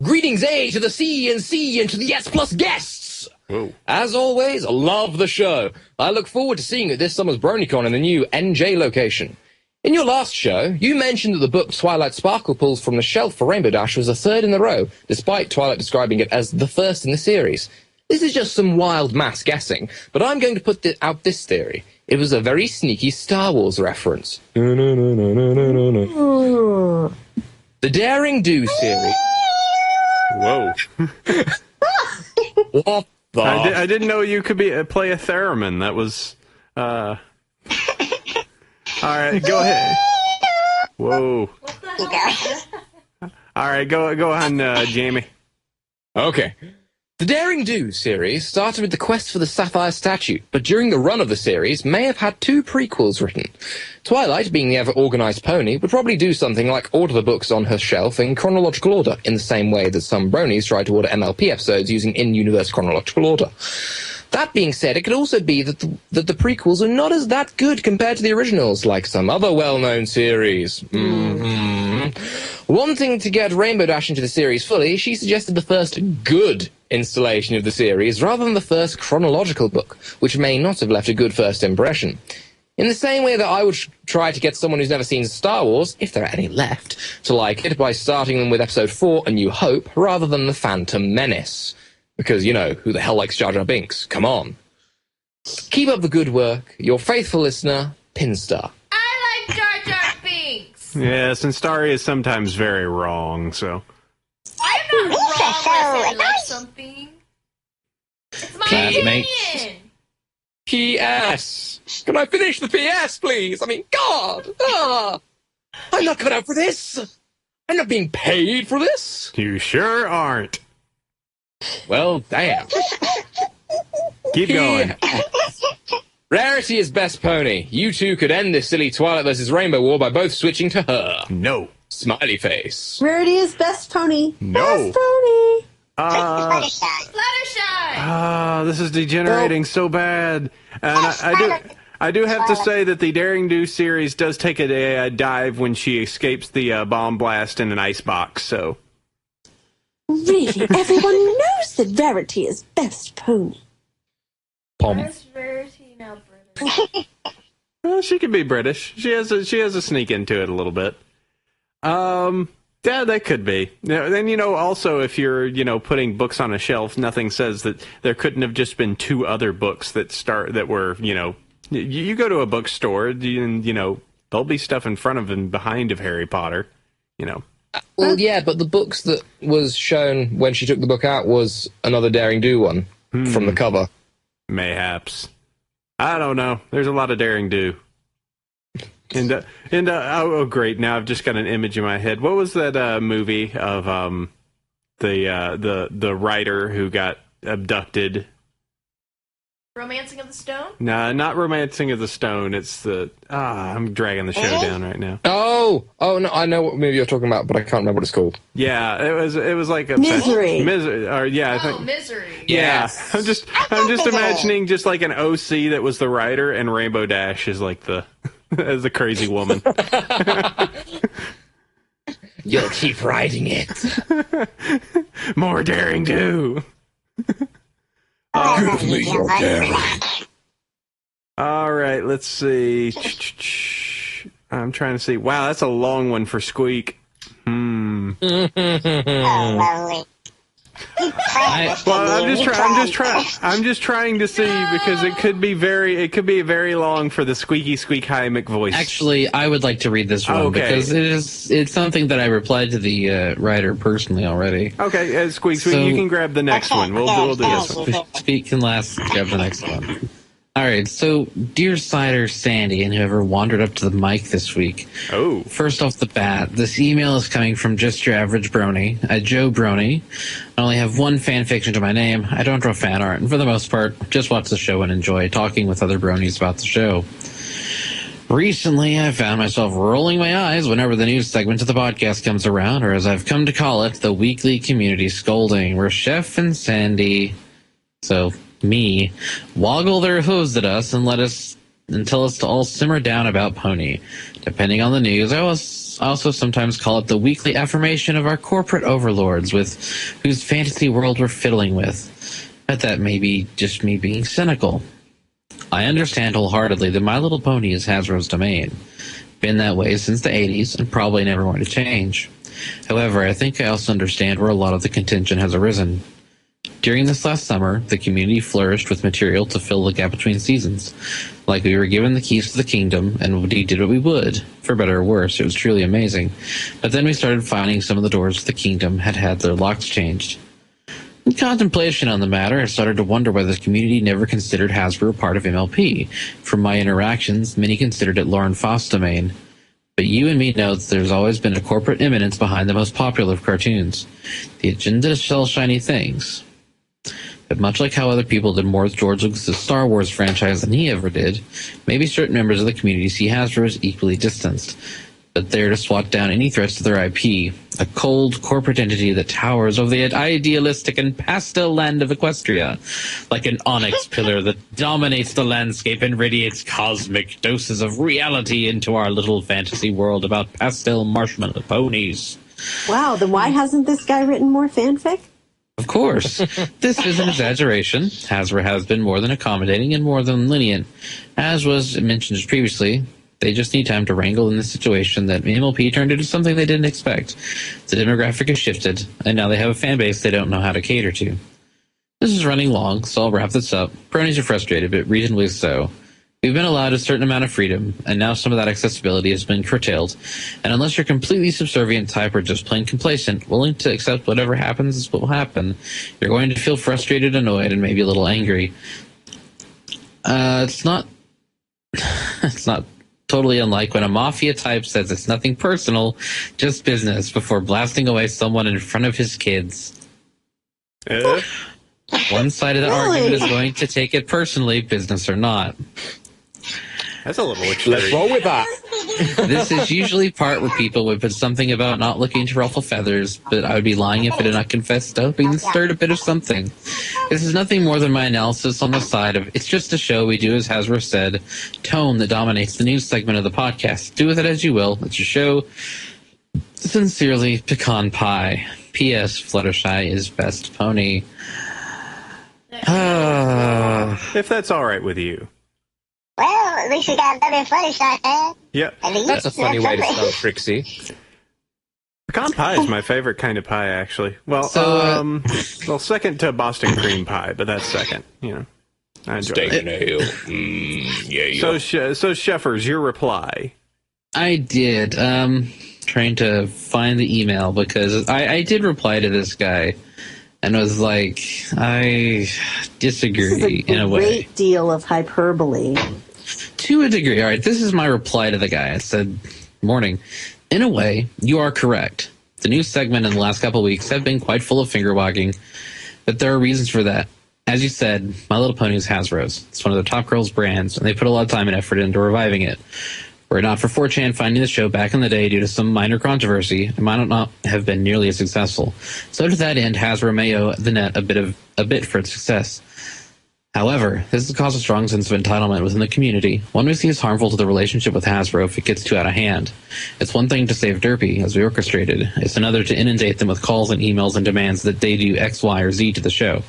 Greetings A to the C and C and to the S plus guests. Whoa. As always, love the show. I look forward to seeing you at this summer's BronyCon in the new NJ location. In your last show, you mentioned that the book Twilight Sparkle pulls from the shelf for Rainbow Dash was the third in a row, despite Twilight describing it as the first in the series. This is just some wild mass guessing, but I'm going to put out this theory. It was a very sneaky Star Wars reference. Ooh. The Daring Do series. Whoa. What the? I didn't know you could play a theremin. That was... All right, go ahead. Whoa. You guys. All right, go on, Jamie. Okay. The Daring Do series started with the quest for the Sapphire Statue, but during the run of the series may have had two prequels written. Twilight, being the ever-organised pony, would probably do something like order the books on her shelf in chronological order, in the same way that some bronies try to order MLP episodes using in-universe chronological order. That being said, it could also be that the prequels are not as that good compared to the originals, like some other well-known series. Wanting to get Rainbow Dash into the series fully, she suggested the first good installation of the series rather than the first chronological book, which may not have left a good first impression. In the same way that I would try to get someone who's never seen Star Wars, if there are any left, to like it by starting them with Episode 4, A New Hope, rather than The Phantom Menace. Because, who the hell likes Jar Jar Binks? Come on. Keep up the good work. Your faithful listener, Pinstar. I like Jar Jar Binks. Yes, and Starry is sometimes very wrong, so... I'm not wrong when I so like something. It's my Classmates. opinion. P.S. Can I finish the P.S., please? I mean, God! I'm not cut out for this! I'm not being paid for this! You sure aren't. Well, damn. Keep going. Rarity is best pony. You two could end this silly Twilight vs. Rainbow war by both switching to her. No. Smiley face. Rarity is best pony. No. Best pony. Fluttershy. This is degenerating so bad. And I do have to say that the Daring Do series does take a dive when she escapes the bomb blast in an ice box, so... Really, everyone knows that Rarity is best pony. Pom. Where's Rarity now, British? Well, she can be British. She has a sneak into it a little bit. Yeah, that could be. Then, also if you're, putting books on a shelf, nothing says that there couldn't have just been two other books that were, you go to a bookstore and, there'll be stuff in front of and behind of Harry Potter, Well, yeah, but the books that was shown when she took the book out was another Daring Do one from the cover. Mayhaps. I don't know. There's a lot of Daring Do. Oh, great! Now I've just got an image in my head. What was that movie of the writer who got abducted? Romancing of the Stone? No, not Romancing of the Stone. It's I'm dragging the show down right now. Oh no, I know what movie you're talking about, but I can't remember what it's called. Yeah, it was like a Misery. I think Misery. Yeah, I'm just imagining just like an OC that was the writer, and Rainbow Dash is like the as the crazy woman. You'll keep writing it. More Daring Do. Give me your daring. All right, let's see. I'm trying to see. Wow, that's a long one for Squeak. Oh, lovely. Well, I'm just trying to see because it could be very long for the squeaky squeak high McVoice. Actually, I would like to read this one because it's something that I replied to the writer personally already. Okay, Squeak, you can grab the next one. We'll do this one. Squeak can last. Grab the next one. All right, so dear Cider, Sandy, and whoever wandered up to the mic this week. Oh. First off the bat, this email is coming from just your average Brony, Joe Brony. I only have one fan fiction to my name. I don't draw fan art, and for the most part, just watch the show and enjoy talking with other Bronies about the show. Recently, I found myself rolling my eyes whenever the news segment of the podcast comes around, or as I've come to call it, the weekly community scolding, where Chef and Sandy, me, woggle their hooves at us and tell us to all simmer down about Pony. Depending on the news, I also sometimes call it the weekly affirmation of our corporate overlords with whose fantasy world we're fiddling with. But that may be just me being cynical. I understand wholeheartedly that My Little Pony is Hasbro's domain. Been that way since the 80s and probably never going to change. However, I think I also understand where a lot of the contention has arisen. During this last summer, the community flourished with material to fill the gap between seasons. Like we were given the keys to the kingdom, and we did what we would. For better or worse, it was truly amazing. But then we started finding some of the doors to the kingdom had their locks changed. In contemplation on the matter, I started to wonder whether the community never considered Hasbro a part of MLP. From my interactions, many considered it Lauren Foss domain. But you and me know that there's always been a corporate imminence behind the most popular of cartoons. The agenda to sell shiny things. But much like how other people did more with George Lucas' Star Wars franchise than he ever did, maybe certain members of the community see Hasbro as equally distanced. But they're to swat down any threats to their IP, a cold corporate entity that towers over the idealistic and pastel land of Equestria, like an onyx pillar that dominates the landscape and radiates cosmic doses of reality into our little fantasy world about pastel marshmallow ponies. Wow, then why hasn't this guy written more fanfic? Of course. This is an exaggeration. Hasbro has been more than accommodating and more than lenient. As was mentioned previously, they just need time to wrangle in the situation that MLP turned into something they didn't expect. The demographic has shifted, and now they have a fan base they don't know how to cater to. This is running long, so I'll wrap this up. Bronies are frustrated, but reasonably so. We've been allowed a certain amount of freedom, and now some of that accessibility has been curtailed. And unless you're completely subservient type or just plain complacent, willing to accept whatever happens is what will happen, you're going to feel frustrated, annoyed, and maybe a little angry. It's not totally unlike when a mafia type says it's nothing personal, just business, before blasting away someone in front of his kids. One side of the argument is going to take it personally, business or not. That's a little extreme. Let's roll with that. This is usually part where people would put something about not looking to ruffle feathers, but I would be lying if I did not confess to hoping to stir a bit of something. This is nothing more than my analysis on the side of, it's just a show we do, as Hasbro said, tone that dominates the news segment of the podcast. Do with it as you will. It's your show. Sincerely, Pecan Pie. P.S. Fluttershy is best pony. If that's all right with you. Well, at least we got another Fluttershy fan. Yep. At least. That's a funny way to spell Trixie. Pecan pie is my favorite kind of pie, actually. Well, well, second to Boston cream pie, but that's second. You know, I enjoy Steak it. and ale. Yeah. So Sheffers, your reply. I did. Trying to find the email because I did reply to this guy and was like, I disagree in a way. Great deal of hyperbole. To a degree. All right, this is my reply to the guy. I said, morning. In a way, you are correct. The news segment in the last couple of weeks have been quite full of finger-wagging, but there are reasons for that. As you said, My Little Pony is Hasbro's. It's one of the top girls' brands, and they put a lot of time and effort into reviving it. Were it not for 4chan finding the show back in the day due to some minor controversy, it might not have been nearly as successful. So to that end, Hasbro may owe the net a bit for its success. However, this has caused a strong sense of entitlement within the community, one we see as harmful to the relationship with Hasbro if it gets too out of hand. It's one thing to save Derpy, as we orchestrated. It's another to inundate them with calls and emails and demands that they do X, Y, or Z to the show.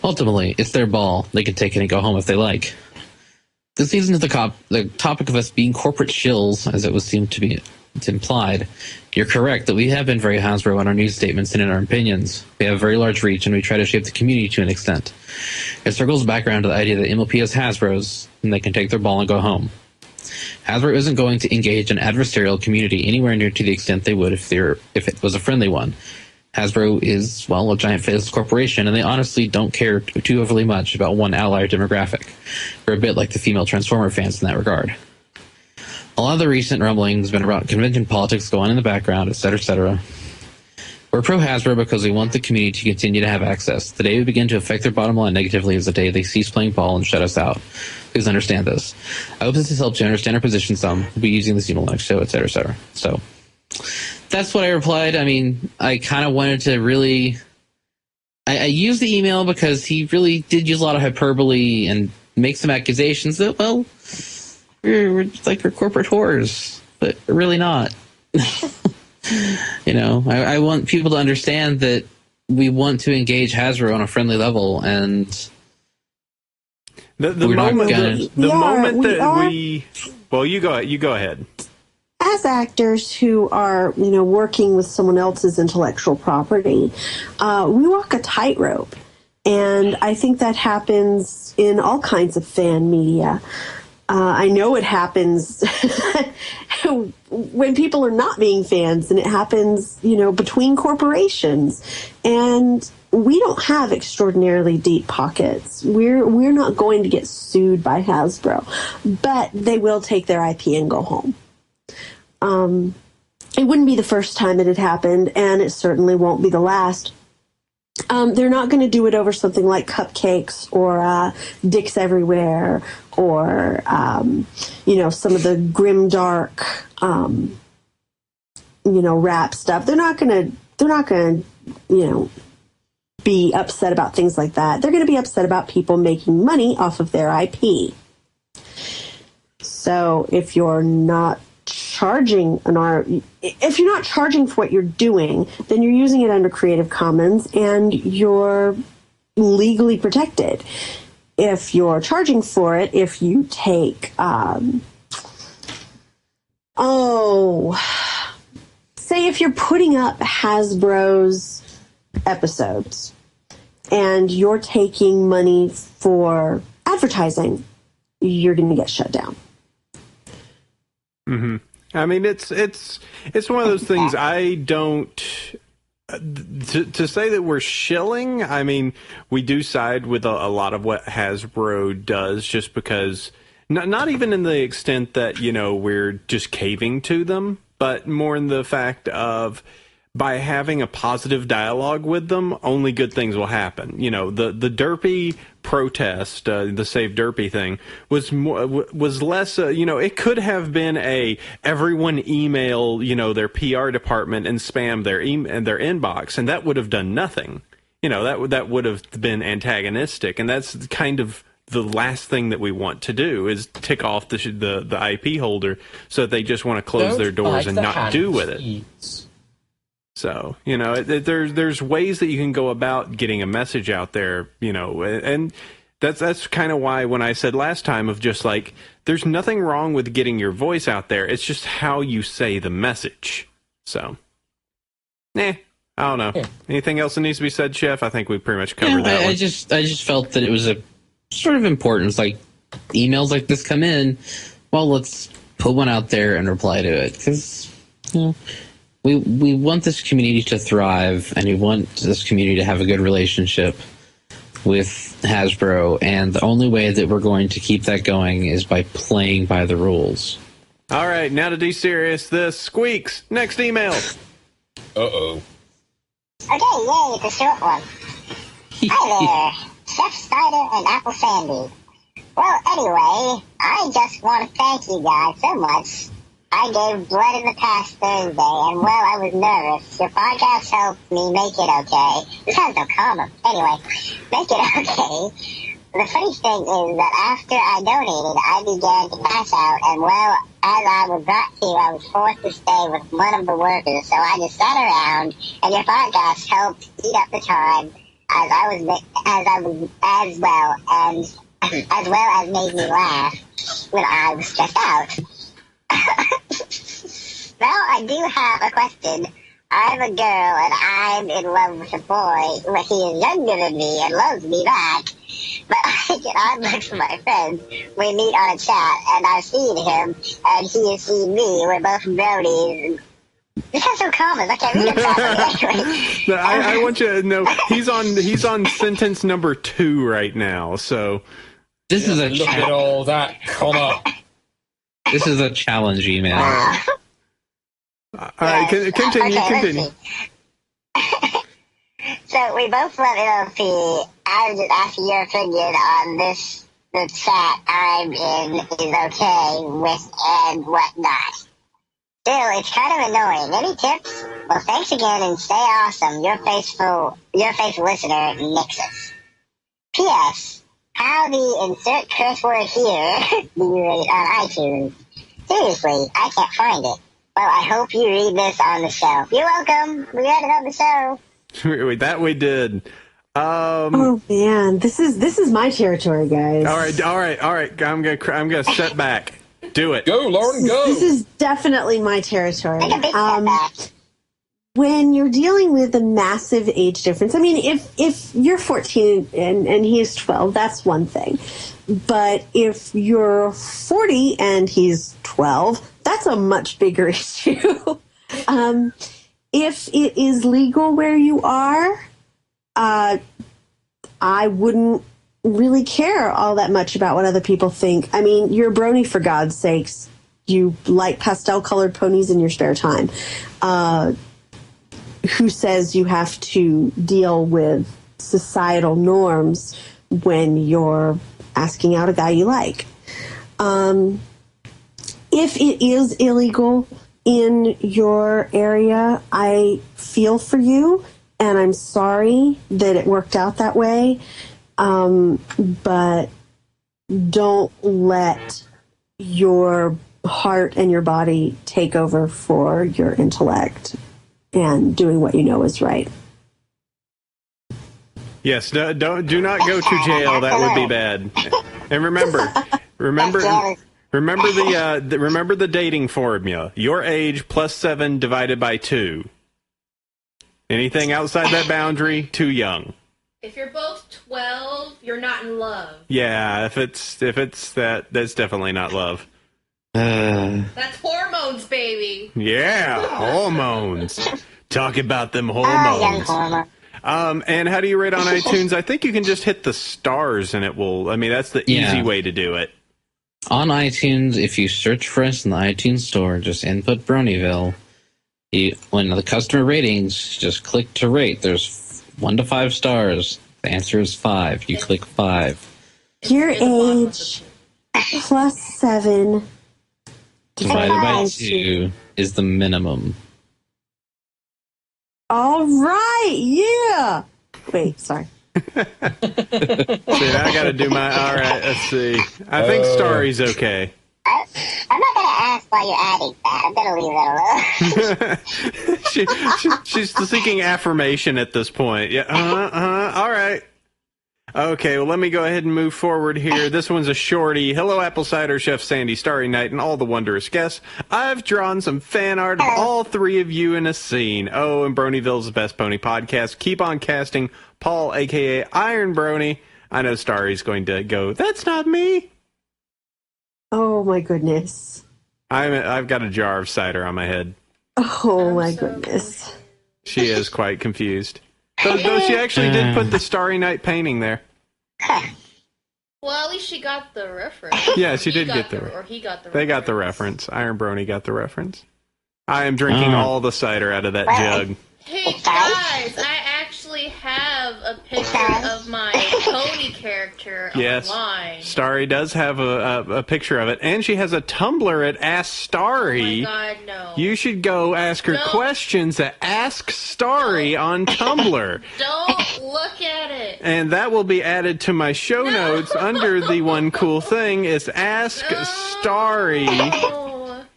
Ultimately, it's their ball. They can take it and go home if they like. This leads into the topic of us being corporate shills, as it was seemed to be implied. You're correct that we have been very Hasbro in our news statements and in our opinions. We have very large reach, and we try to shape the community to an extent. It circles back around to the idea that MLP is Hasbro's, and they can take their ball and go home. Hasbro isn't going to engage an adversarial community anywhere near to the extent they would if it was a friendly one. Hasbro is, well, a giant faceless corporation, and they honestly don't care too overly much about one outlier demographic. We're a bit like the female Transformer fans in that regard. A lot of the recent rumblings have been about convention politics going on in the background, etc., etc. We're pro-Hasbro because we want the community to continue to have access. The day we begin to affect their bottom line negatively is the day they cease playing ball and shut us out. Please understand this. I hope this has helped you understand our position some. We'll be using this email next show, etc., etc. So that's what I replied. I mean, I kind of wanted to really... I used the email because he really did use a lot of hyperbole and make some accusations that, well, we're corporate whores, but we're really not. You know, I want people to understand that we want to engage Hasbro on a friendly level, and the moment that well, you go ahead. As actors who are, working with someone else's intellectual property, we walk a tightrope, and I think that happens in all kinds of fan media. I know it happens when people are not being fans, and it happens, between corporations. And we don't have extraordinarily deep pockets. We're not going to get sued by Hasbro, but they will take their IP and go home. It wouldn't be the first time it had happened, and it certainly won't be the last. They're not going to do it over something like cupcakes or dicks everywhere or some of the grim dark rap stuff. They're not going to be upset about things like that. They're going to be upset about people making money off of their IP. So if you're not charging if you're not charging for what you're doing, then you're using it under Creative Commons and you're legally protected. If you're charging for it, if you take say if you're putting up Hasbro's episodes and you're taking money for advertising, you're going to get shut down. Mm-hmm. I mean, it's one of those things. I don't to say that we're shilling. I mean, we do side with a lot of what Hasbro does, just because not even in the extent that we're just caving to them, but more in the fact of by having a positive dialogue with them, only good things will happen. The Derpy protest, the Save Derpy thing, was less. It could have been everyone email their PR department and spam their inbox, and that would have done nothing. That would have been antagonistic, and that's kind of the last thing that we want to do, is tick off the IP holder so that they just want to close their doors and not do with it. So, there's ways that you can go about getting a message out there, and that's kind of why when I said last time of just like, there's nothing wrong with getting your voice out there. It's just how you say the message. So. Nah, I don't know. Yeah. Anything else that needs to be said, Chef? I think we pretty much covered that I one. just felt that it was a sort of important. It's like emails like this come in. Well, let's put one out there and reply to it because we want this community to thrive and we want this community to have a good relationship with Hasbro, and the only way that we're going to keep that going is by playing by the rules. All right, now to de-serious this. Squeaks, next email. Uh-oh. Okay, yay, it's a short one. Hi there, Chef Cider and Apple Sandy. Well, anyway, I just want to thank you guys so much. I gave blood in the past Thursday, and well, I was nervous. Your podcast helped me make it okay. This sounds so common. Anyway, make it okay. The funny thing is that after I donated, I began to pass out, and well, as I was brought here, I was forced to stay with one of the workers, so I just sat around, and your podcast helped eat up the time, as well as made me laugh when I was stressed out. Well, I do have a question. I'm a girl, and I'm in love with a boy, but he is younger than me and loves me back. But I get on look for my friends. We meet on a chat, and I've seen him, and he has seen me. We're both bronies. This is so common. I can't read it properly. Anyway. I want you to know he's on sentence number 2 right now. So This is a Look at all that comma. This is a challenge email. all right, continue. Okay, So we both love LLP. I was just asking your opinion on this. The chat I'm in is okay with and whatnot. Still, it's kind of annoying. Any tips? Well, thanks again and stay awesome. Your faithful listener, Nixus. P.S. How the insert curse word here do you rate on iTunes? Seriously, I can't find it. Well, I hope you read this on the show. You're welcome. We read it on the show. that we did. Oh man, this is my territory, guys. All right. I'm gonna set back. Do it. Go, Lauren, go. This is definitely my territory. Take a big step back. When you're dealing with a massive age difference, I mean, if you're 14 and he's 12, that's one thing. But if you're 40 and he's 12, that's a much bigger issue. If it is legal where you are, I wouldn't really care all that much about what other people think. I mean, you're a brony, for God's sakes. You like pastel-colored ponies in your spare time. Who says you have to deal with societal norms when you're asking out a guy you like? If it is illegal in your area, I feel for you, and I'm sorry that it worked out that way. But don't let your heart and your body take over for your intellect and doing what you know is right. Yes, do not go to jail. That would be bad. And remember the dating formula. Your age plus 7 divided by 2. Anything outside that boundary, too young. If you're both 12, you're not in love. Yeah, if it's that's definitely not love. That's hormones, baby. Yeah, hormones. Talk about them Young hormones. hormone. And how do you rate on iTunes? I think you can just hit the stars and it will. I mean, that's the easy way to do it. On iTunes, if you search for us in the iTunes store, just input Bronyville. When the customer ratings, just click to rate. There's 1 to 5 stars. The answer is 5. You click 5. Your age plus 7 Divided by 2 is the minimum. All right, yeah. Wait, sorry. See, I got to do my. All right, let's see. I think Starry's okay. I'm not going to ask why you're adding that. I'm going to leave that alone. She's seeking affirmation at this point. Yeah. All right. Okay, well, let me go ahead and move forward here. This one's a shorty. Hello, Apple Cider, Chef Sandy, Starry Night, and all the wondrous guests. I've drawn some fan art of all three of you in a scene. Oh, and Bronyville's Best Pony Podcast. Keep on casting Paul, a.k.a. Iron Brony. I know Starry's going to go, that's not me. Oh, my goodness. I've got a jar of cider on my head. Oh, my goodness. She is quite confused. Though she actually did put the Starry Night painting there. Well, at least she got the reference. Yeah, she did get the or he got the reference. They got the reference. Iron Brony got the reference. I am drinking all the cider out of that jug. Hey guys, I actually have a picture of my pony character online. Starry does have a picture of it, and she has a Tumblr at Ask Starry. Oh my God, no. You should go ask her questions at Ask Starry on Tumblr. Don't look at it. And that will be added to my show notes under the one cool thing is Ask Starry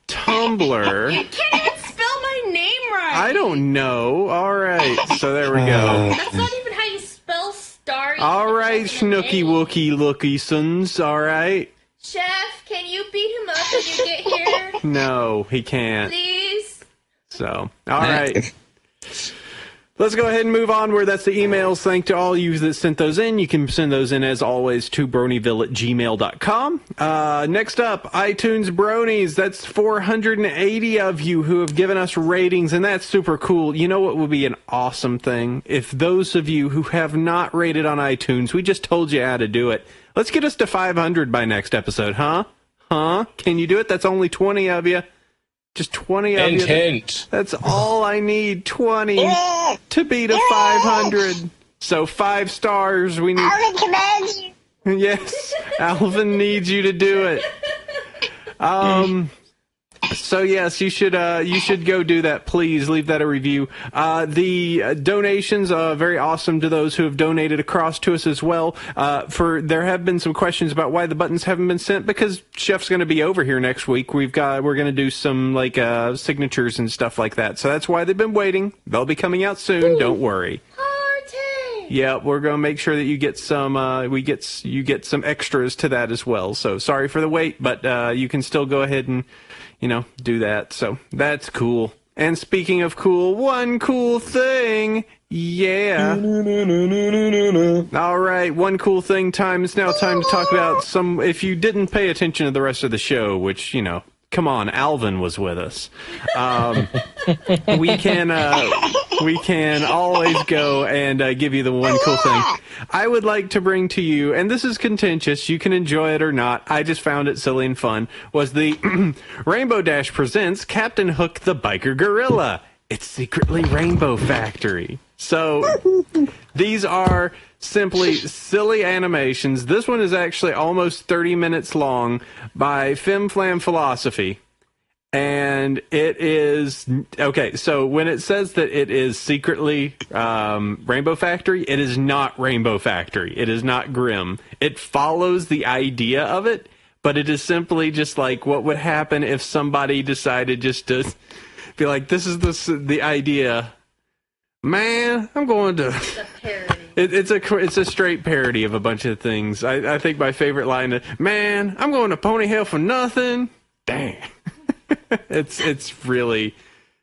Tumblr. You can't even spell my name right. I don't know. All right, so there we go. That's not even how you spell Starry. All right, Schnooky Wookie Looky Sons. All right. Chef, can you beat him up when you get here? No, he can't. Please. So, all right. Let's go ahead and move onward. That's the emails. Thank to all you that sent those in. You can send those in, as always, to bronyville@gmail.com. Next up, iTunes Bronies. That's 480 of you who have given us ratings, and that's super cool. You know what would be an awesome thing? If those of you who have not rated on iTunes, we just told you how to do it. Let's get us to 500 by next episode, huh? Huh? Can you do it? That's only 20 of you. Just 20 of you. Hint. That's all I need, 20 to beat a 500. So 5 stars. We need. Alvin commands you. Yes, Alvin needs you to do it. So yes, you should go do that. Please leave that a review. The donations are very awesome to those who have donated across to us as well. There have been some questions about why the buttons haven't been sent because Chef's going to be over here next week. We're going to do some signatures and stuff like that. So that's why they've been waiting. They'll be coming out soon. Don't worry. Yeah, we're going to make sure that you get some. You get some extras to that as well. So sorry for the wait, but you can still go ahead and do that. So that's cool. And speaking of cool, one cool thing. Yeah. All right, one cool thing time. It's now time to talk about some. If you didn't pay attention to the rest of the show, which come on, Alvin was with us. We can always go and give you the one cool thing. I would like to bring to you, and this is contentious, you can enjoy it or not, I just found it silly and fun, was the Rainbow Dash presents Captain Hook the Biker Gorilla. It's secretly Rainbow Factory. So these are simply silly animations. This one is actually almost 30 minutes long by Fim Flam Philosophy. And it is, okay, so when it says that it is secretly Rainbow Factory, it is not Rainbow Factory. It is not Grimm. It follows the idea of it, but it is simply just like what would happen if somebody decided just to be like, this is the idea. Man, I'm going to... It's a parody. It's a straight parody of a bunch of things. I think my favorite line is, man, I'm going to pony hell for nothing. Dang. It's really,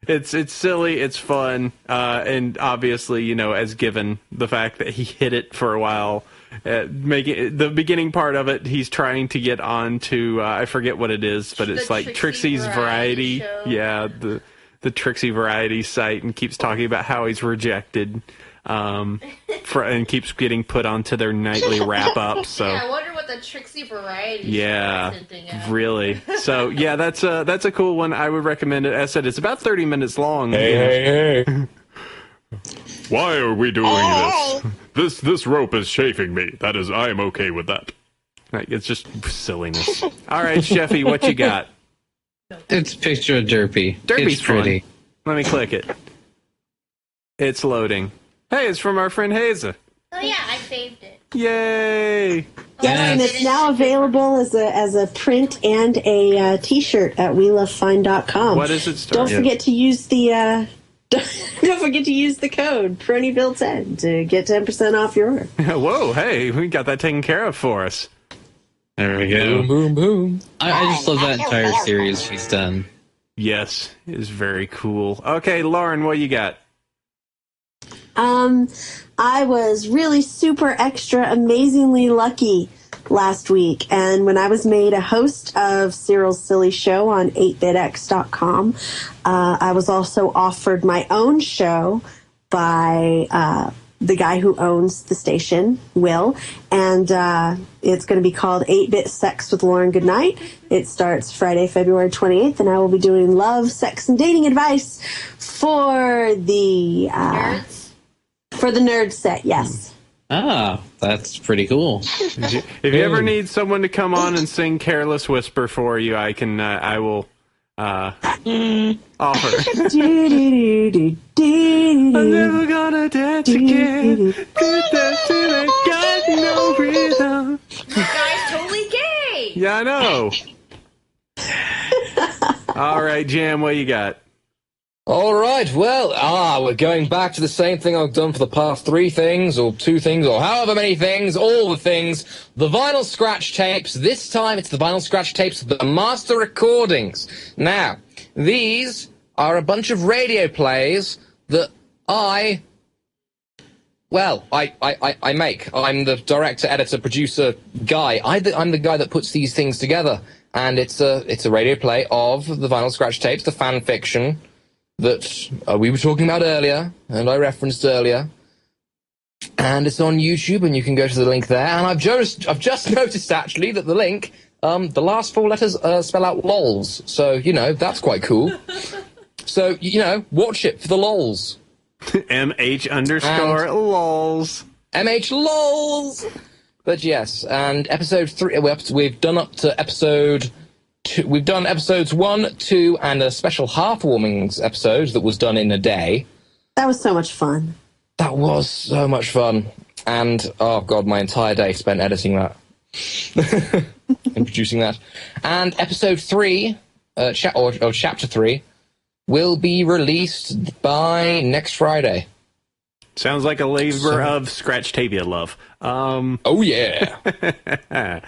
it's silly, it's fun, and obviously, as given the fact that he hid it for a while, making the beginning part of it, he's trying to get on to, I forget what it is, but it's like Trixie's Variety. Show. Yeah, the Trixie Variety site, and keeps talking about how he's rejected, and keeps getting put onto their nightly wrap up. So yeah, I wonder what the Trixie Variety yeah, show is hinting at. really. So yeah, that's a cool one. I would recommend it. As I said, it's about 30 minutes long. Hey. Why are we doing this? This rope is chafing me. That is, I am okay with that. Like, it's just silliness. All right, Sheffy, what you got? It's a picture of Derpy. Derpy's it's pretty. fun. Let me click it. It's loading. Hey, it's from our friend Haza. Oh yeah, I saved it. Yay! Yes, and it's now available as a print and a T-shirt at WeLoveFine.com. What is it? Don't forget to use the Don't forget to use the code Bronyville10 to get 10% off your order. Whoa, hey, we got that taken care of for us. There we go. Boom, boom, boom. I just love that entire series she's done. Yes, it is very cool. Okay, Lauren, what you got? I was really super extra amazingly lucky last week, and when I was made a host of Cyril's Silly Show on 8bitx.com, I was also offered my own show by the guy who owns the station, Will, and it's going to be called 8-Bit Sex with Lauren Goodnight. It starts Friday, February 28th, and I will be doing love, sex, and dating advice for the Nerds? For the nerd set, yes. Ah, that's pretty cool. If you ever need someone to come on and sing Careless Whisper for you, I will offer. I'm never gonna dance again. Got no rhythm. You guys totally gay! Yeah, I know. All right, Jam, what you got? All right, well, we're going back to the same thing I've done for the past 3 things, or 2 things, or however many things, all the things. The vinyl scratch tapes. This time it's the vinyl scratch tapes, the master recordings. Now, these are a bunch of radio plays that I make. I'm the director, editor, producer guy. I'm the guy that puts these things together. And it's a radio play of the vinyl scratch tapes, the fan fiction that we were talking about earlier, and I referenced earlier, and it's on YouTube, and you can go to the link there. And I've just noticed actually that the link, the last 4 letters spell out lols, so that's quite cool. So watch it for the lols. MH_lols. MH lols. But yes, and episode 3, we've done up to episode. We've done episodes 1, 2, and a special Heartwarmings episode that was done in a day. That was so much fun. That was so much fun. And, oh God, my entire day spent editing that. And producing that. And episode 3, or chapter 3, will be released by next Friday. Sounds like a labor of Scratch-Tavia love. Oh, yeah.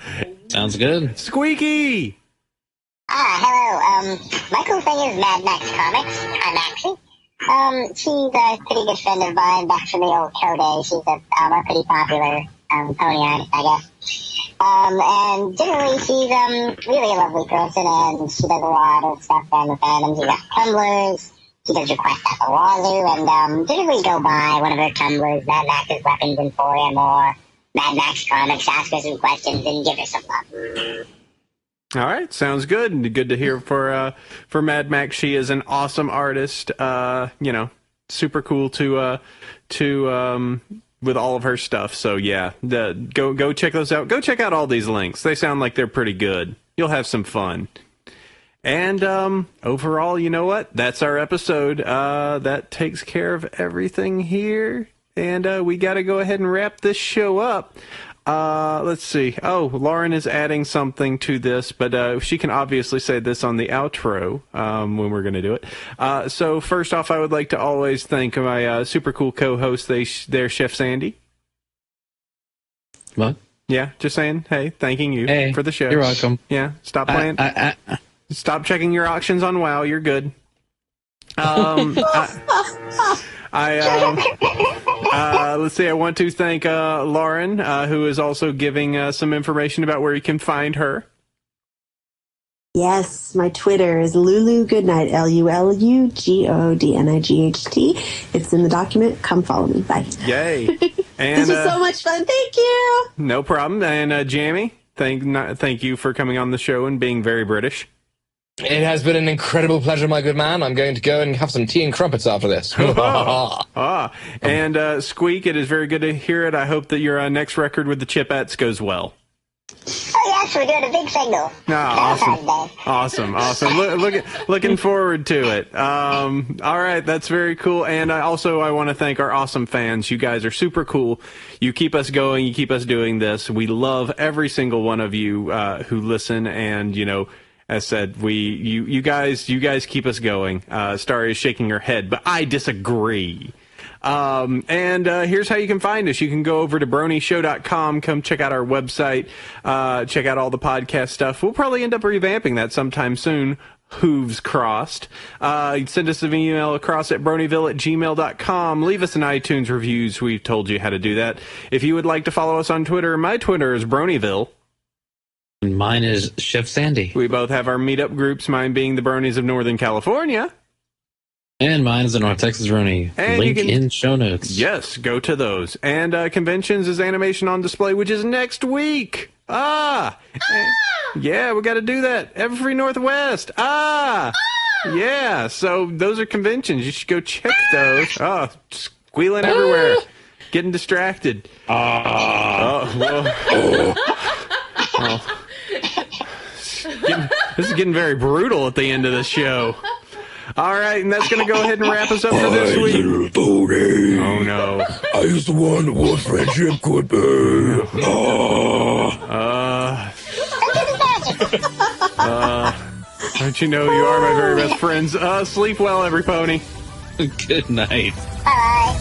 Sounds good. Squeaky! Hello. My cool thing is Mad Max Comics. I'm Maxie. She's a pretty good friend of mine back from the old Crow days. She's a pretty popular pony artist, I guess. And generally she's really a lovely person, and she does a lot of stuff around the fandom. She's got tumblers. She does requests at the Wazoo, and generally go by one of her tumblers, Mad Max's Weapons Emporium, or Mad Max Comics, ask her some questions and give her some love. All right, sounds good. And good to hear for Mad Max. She is an awesome artist. Super cool to with all of her stuff. So yeah, go check those out. Go check out all these links. They sound like they're pretty good. You'll have some fun. And overall, you know what? That's our episode. That takes care of everything here. And we got to go ahead and wrap this show up. Let's see. Oh, Lauren is adding something to this, but she can obviously say this on the outro when we're going to do it. So first off, I would like to always thank my super cool co-host, there, Chef Sandy. What? Yeah, just saying. Hey, thanking you for the show. You're welcome. Yeah, stop playing. Stop checking your auctions on WoW. You're good. Let's see. I want to thank Lauren, who is also giving some information about where you can find her. Yes, my Twitter is Lulu Goodnight, LULUGODNIGHT. It's in the document. Come follow me. Bye. Yay! And, this was so much fun. Thank you. No problem. And Jamie, thank you for coming on the show and being very British. It has been an incredible pleasure, my good man. I'm going to go and have some tea and crumpets after this. And Squeak, it is very good to hear it. I hope that your next record with the Chipettes goes well. Oh, yes, we're doing a big single. Awesome. Looking forward to it. All right, that's very cool. And I want to thank our awesome fans. You guys are super cool. You keep us going. You keep us doing this. We love every single one of you who listen and, As said, you guys keep us going. Starry is shaking her head, but I disagree. And here's how you can find us. You can go over to BronyShow.com, come check out our website, check out all the podcast stuff. We'll probably end up revamping that sometime soon. Hooves crossed. Send us an email across at bronyville@gmail.com. Leave us an iTunes reviews. We've told you how to do that. If you would like to follow us on Twitter, my Twitter is Bronyville. Mine is Chef Sandy. We both have our meetup groups, mine being the Bronies of Northern California. And mine is the North Texas Brony. And Link in show notes. Yes, go to those. And conventions is Animation on Display, which is next week. Yeah, we got to do that. Every Northwest. Yeah, so those are conventions. You should go check those. Squealing everywhere. Getting distracted. This is getting very brutal at the end of the show. All right, and that's going to go ahead and wrap us up for this week. Little Brony. Oh, no. I used to wonder what friendship could be. Don't you know you are my very best friends? Sleep well, every pony. Good night. Bye.